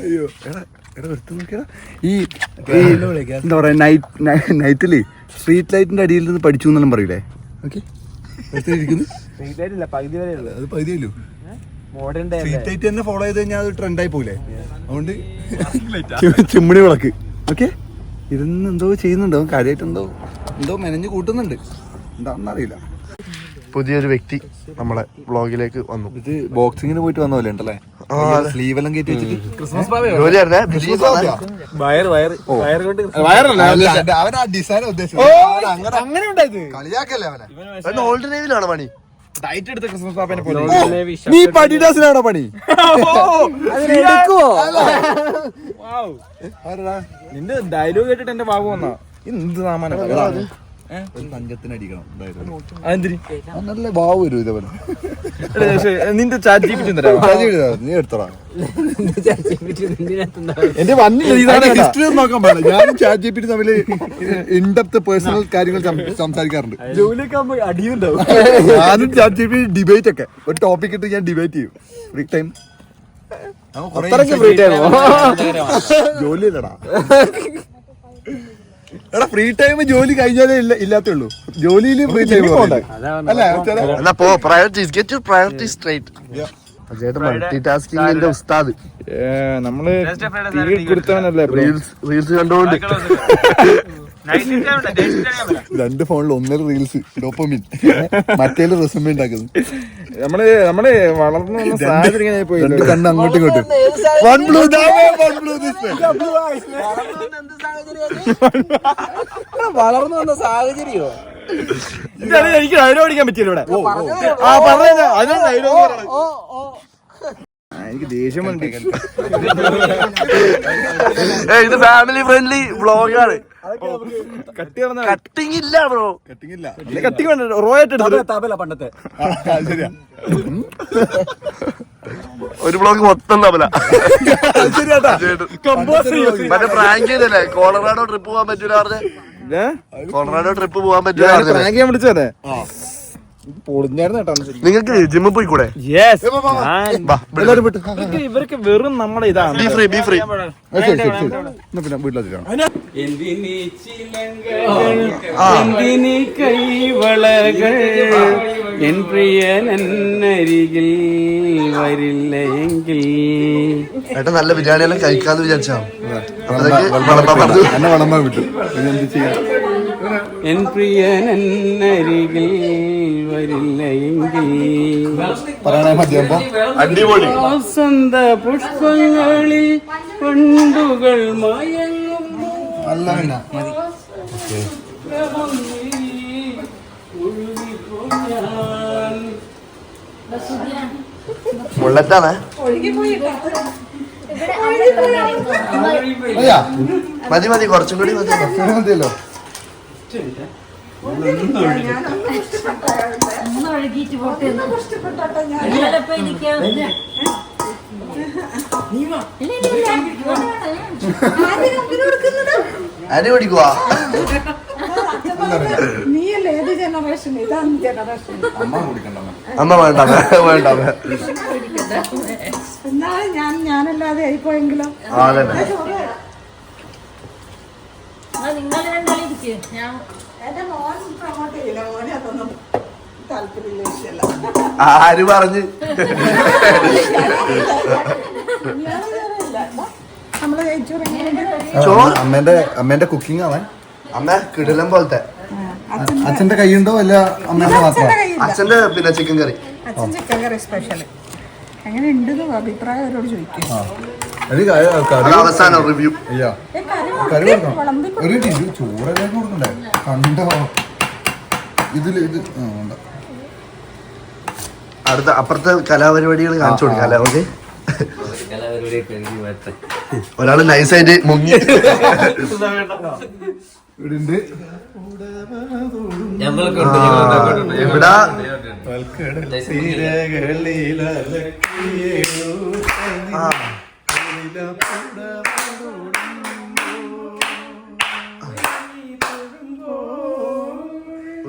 അയ്യോ എടാ എടുത്തു നോക്കിയടാ. ഈ എന്താ പറയാ നൈറ്റില് സ്ട്രീറ്റ് ലൈറ്റിന്റെ അടിയിൽ നിന്ന് പഠിച്ചു എന്നെല്ലാം പറയൂലേ. ഓക്കെ പകുതി വരെ അത് പകുതിയല്ലോ. സ്ട്രീറ്റ് ലൈറ്റ് തന്നെ ഫോളോ ചെയ്ത് കഴിഞ്ഞാൽ അത് ട്രെൻഡായി പോയില്ലേ. അതുകൊണ്ട് ചിമ്മിണി വിളക്ക്. ഓക്കെ, ഇരുന്ന് എന്തോ ചെയ്യുന്നുണ്ടോ, കാര്യമായിട്ട് എന്തോ മെനഞ്ഞ് കൂട്ടുന്നുണ്ട്, എന്താണെന്നറിയില്ല. പുതിയൊരു വ്യക്തി നമ്മളെ വ്ളോഗിലേക്ക് വന്നു. ഇത് ബോക്സിങ്ങിന് പോയിട്ട് വന്ന പോലെ ഉണ്ടല്ലേ, സ്ലീവെല്ലാം കയറ്റി വെച്ചിട്ട്. അവൻ ആ ഡിസൈൻ ഉദ്ദേശിച്ചത് അങ്ങനെ ഉണ്ടായത്. കളിയാക്കല്ലേ അവനെ. ഓൾഡ് നേവിയിലാണ് പണി. ടൈറ്റ് എടുത്ത ക്രിസ്മസ് പാപ്പനെ പോലെ. നീ പടിഡാസിലാണോ പണി? നിന്റെ ഡയലോഗ് കേട്ടിട്ട് എന്റെ ബാബു വന്നാ എന്ത് സാമാനം തങ്കത്തിന് അടിക്കണം. അതെന്തിന് നല്ല ബാബു വരും ഇതേപോലെ. നിന്റെ ചാറ്റ് ജിപിടി നീ എടുത്തടാ. എന്റെ വന്നില്ല. ഹിസ്റ്ററി നോക്കാൻ പാടില്ല. ഞാനും ചാറ്റ് ജിപിടി തമ്മിൽ ഇൻഡെപ്ത് പേഴ്സണൽ കാര്യങ്ങൾ സംസാരിക്കാറുണ്ട്. ജോലിയൊക്കെ ആകുമ്പോ അടിയുണ്ടാവും. ഞാനും ചാറ്റ് ജിപിടി ഡിബേറ്റ് ഒക്കെ ഒരു ടോപ്പിക് ഇട്ട് ഞാൻ ഡിബേറ്റ് ചെയ്യും. ഫ്രീ ടൈം ജോലി ഇല്ലടാ. എടാ ഫ്രീ ടൈം ജോലി കഴിഞ്ഞാലേ ഇല്ലാത്തേ ഉള്ളൂ. ജോലിയിൽ ഫ്രീ ടൈം എന്നാ പോ, priorities, get your priorities straight. മൾട്ടി ടാസ്കിങ്ങിന്റെ ഉസ്താദ്. നമ്മള് കൊടുത്തവനല്ലേ റീൽസ് കണ്ടുകൊണ്ട്. രണ്ട് ഫോണിൽ ഒന്നര റീൽസ് ഡോപ്പമിൻ, മറ്റേല് റെസ്യൂമേ ഉണ്ടാക്കുന്നു. നമ്മള് വളർന്നു വന്ന സാഹചര്യം പോയി. രണ്ട് കണ്ണ് അങ്ങോട്ടും ഇങ്ങോട്ടും. വളർന്നു വന്ന സാഹചര്യോ എനിക്ക് ഡയലോഗ് അടിക്കാൻ പറ്റില്ല ഇവിടെ. എനിക്ക് ദേഷ്യം വന്നു. ഇത് ഫാമിലി ഫ്രണ്ട്ലി വ്ളോഗാണ്. കട്ടിങ് ഇല്ല ബ്രോ, കട്ടിങ് ഇല്ല. കട്ടിങ് വേണ്ട, റോ ആയിട്ട് തബല പണ്ടത്തെ. ശരിയാ, ഒരു വ്ളോഗ് മൊത്തം തബല. മറ്റേ പ്രാങ്ക് ചെയ്തല്ലേ, കോളറാഡോ ട്രിപ്പ് പോകാൻ പറ്റൂല പറഞ്ഞേ. കോളറാഡോ ട്രിപ്പ് പോകാൻ പറ്റൂല. പ്രാങ്ക് ചെയ്യാൻ വിളിച്ചതേ. പൊളിഞ്ഞായിരുന്നു കേട്ടോ നിങ്ങൾക്ക് ജിമ്മിൽ പോയി കൂടെ? എല്ലാവരും വിട്ടു. ഇവർക്ക് വെറും നമ്മുടെ ഇതാണ്. B free B free. ശരി ശരി ശരി എന്നാ പിന്നെ വീട്ടിലെത്തിക്കണം. എന്തിനി കൈവളകൾ എൻ പ്രിയനരികിൽ വരില്ല എങ്കിൽ. ഏട്ടാ നല്ല ബിരിയാണി എല്ലാം കഴിക്കാന്ന് വിചാരിച്ചാ എന്നെ വളമ്പാൻ വിട്ടു. പിന്നെ എന്ത് ചെയ്യാം? എൻ പ്രിയനരികിൽ വരില്ല എങ്കിൽ. പറയണേ മതിയാകുമ്പോ അടിപൊളി. വസന്ത പുഷ്പങ്ങളിൽ പണ്ടുകൾ മയങ്ങുന്നു. അല്ല പിന്നെ ബുള്ളറ്റാണ്. മതി മതി കുറച്ചും കൂടി മതി. മതിയല്ലോ. അരി പിടിക്കുവാ. നീയല്ലേ ഏത് ജനറേഷൻ? ഇതാണ് ജനറേഷൻ. അമ്മ വേണ്ട വേണ്ട. എന്നാലും ഞാനല്ലാതെ ആയിപ്പോയെങ്കിലോ? എന്റെ മോൻ പ്രൊമോട്ട് ചെയ്യില്ല. മോനെ അതൊന്നും താല്പര്യമില്ല, വിഷയമല്ല. ആര് പറഞ്ഞ്? നമ്മള് അമ്മേന്റെ കുക്കിംഗ് ആവാൻ അമ്മ കിടിലം പോലത്തെ. അച്ഛന്റെ കൈയുണ്ടോ അല്ല അമ്മേന്റെ മാത്രം? അച്ഛന്റെ പിന്നെ ചിക്കൻ കറി. അച്ഛൻ ചിക്കൻ കറി സ്പെഷ്യൽ എങ്ങനെ ഉണ്ടെന്ന് അഭിപ്രായം അവരോട് ചോദിക്കും. അവസാനം റിവ്യൂ. അയ്യാ കറി കൊടുക്കണം. ഒരു ചോറെല്ലാം കൊടുക്കണ്ടേ? കണ്ടോ ഇതില് ഇത് അടുത്ത അപ്പുറത്തെ കലാപരിപാടികൾ കാണിച്ചു കൊടുക്കാം അല്ലേ? ഓക്കെ. ഒരാള് നൈസായിട്ട് മുങ്ങി. ഇവിടെ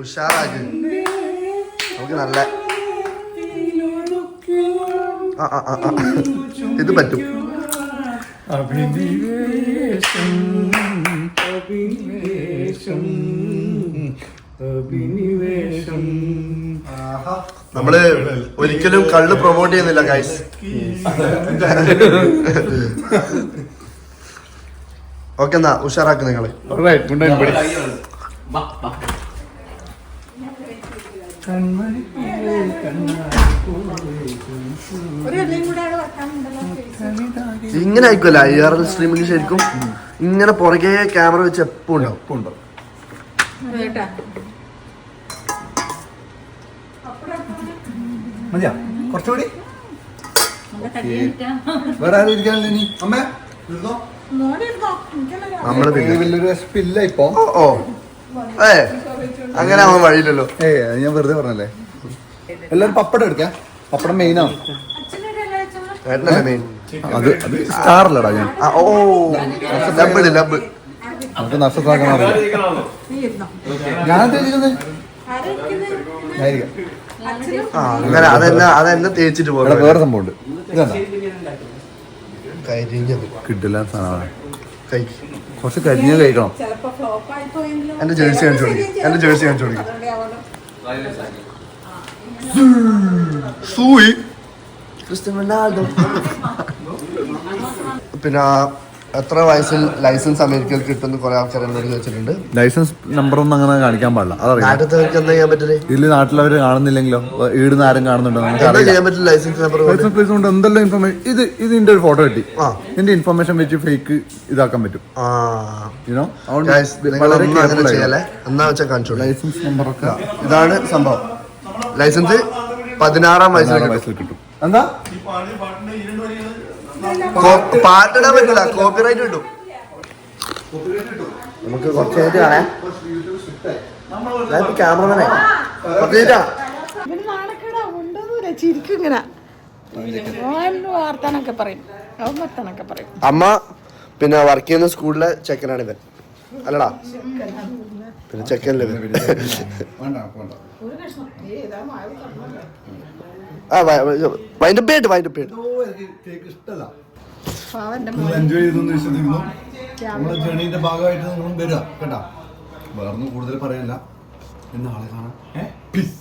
ഉഷാറാക്ക്. നമുക്ക് നല്ല ഇത് പറ്റും. നമ്മള് ഒരിക്കലും കള്ള് പ്രൊമോട്ട് ചെയ്യുന്നില്ല ഗൈസ്. ഓക്കെ എന്നാ ഉഷാറാക്ക് നിങ്ങള്. ഇങ്ങനെ ആയിക്കോല്ല IRL സ്ട്രീമിംഗ്. ശരിക്കും ഇങ്ങനെ പുറകെ ക്യാമറ വെച്ച് എപ്പോ ഉണ്ടാവും. മതിയാ കുറച്ചുകൂടി. വേറെ ആരും ഇരിക്കാനില്ല ഇനി. അമ്മേ നമ്മള് വലിയൊരു വിശപ്പില്ല ഇപ്പൊ. ഓ അങ്ങനെ ആവാൻ വഴിയില്ലല്ലോ. ഞാൻ വെറുതെ പറഞ്ഞല്ലേ. എല്ലാരും പപ്പടം എടുക്കാം. പപ്പടം മെയിനാണ്. മെയിൻ അത് സ്റ്റാറില്ലടാ ഞാൻ. ഓ ലബ് ലബ് നമുക്ക് നഷ്ടത്താക്കാൻ അറിയില്ല. ഞാനെന്താ ചെയ്യുന്നത്? അങ്ങനെ അതെന്നെ തേച്ചിട്ട് പോകാം. വേറെ സംഭവം ഉണ്ട്. കിട്ടില്ല സാധനമാണ്. കുറച്ച് കരിഞ്ഞ് കഴിക്കണം. എന്റെ ജേഴ്സി കാണിച്ചു കൊടുക്കും. സൂയി ക്രിസ്ത്യനോ റൊണാൾഡോ. പിന്നെ എത്ര വയസ്സിൽ ലൈസൻസ് അമേരിക്കയിൽ കിട്ടുന്ന കുറെ ആൾക്കാർ എന്നോട് ചോദിച്ചിട്ടുണ്ട്. ലൈസൻസ് നമ്പർ ഒന്നും അങ്ങനെ കാണിക്കാൻ പാടില്ല. അതറിയാം. നാട്ടിലവർക്ക് എന്താ ചെയ്യാൻ പറ്റില്ലേ? ഇതിൽ നാട്ടിലവര് കാണുന്നില്ലെങ്കിലോ ഈടുന്ന് ആരും കാണുന്നുണ്ടോ? എന്താ ചെയ്യാൻ പറ്റില്ല? ലൈസൻസ് നമ്പർ പ്ലേസ് കൊണ്ട് എന്തെല്ലാം ഇൻഫർമേഷൻ ഇതിന്റെ ഒരു ഫോട്ടോ കിട്ടി. ഇതിന്റെ ഇൻഫർമേഷൻ വെച്ച് ഫേക്ക് ഇതാക്കാൻ പറ്റും. ലൈസൻസ് നമ്പറൊക്കെ ഇതാണ് സംഭവം. ലൈസൻസ് 16-ാം വയസ്സിൽ കിട്ടും. എന്താ പാട്ടിടാൻ പറ്റില്ല, കോപ്പിറൈറ്റ് കിട്ടും. നമുക്ക് കുറച്ചായിട്ട് കാണാം. ക്യാമറമാനെ ചിരിക്കും ഇങ്ങനെ വാർത്താനൊക്കെ പറയും. അമ്മ പിന്നെ വർക്ക് ചെയ്യുന്ന സ്കൂളിലെ ചെക്കനാണ് ഇവൻ അല്ലടാ. പിന്നെ ചെക്കല്ലേ വേണ്ട വേണ്ട ഒരു കഷ്ണം ഏതാ മാവ് തന്നല്ലോ. വൈൻഡപ്പ് ചെയ്തിട്ട് കേക്ക് ഇഷ്ടമല്ല. പാവന്റെ നിങ്ങൾ എൻജോയ് ചെയ്തെന്ന് വിശ്വസിക്കുന്നു. നമ്മളെ ജേണിന്റെ ഭാഗമായിട്ട് നിങ്ങളും വരിക കേട്ടാ. വേറൊന്നും കൂടുതൽ പറയാനില്ല. നാളെ കാണാം. പീസ്.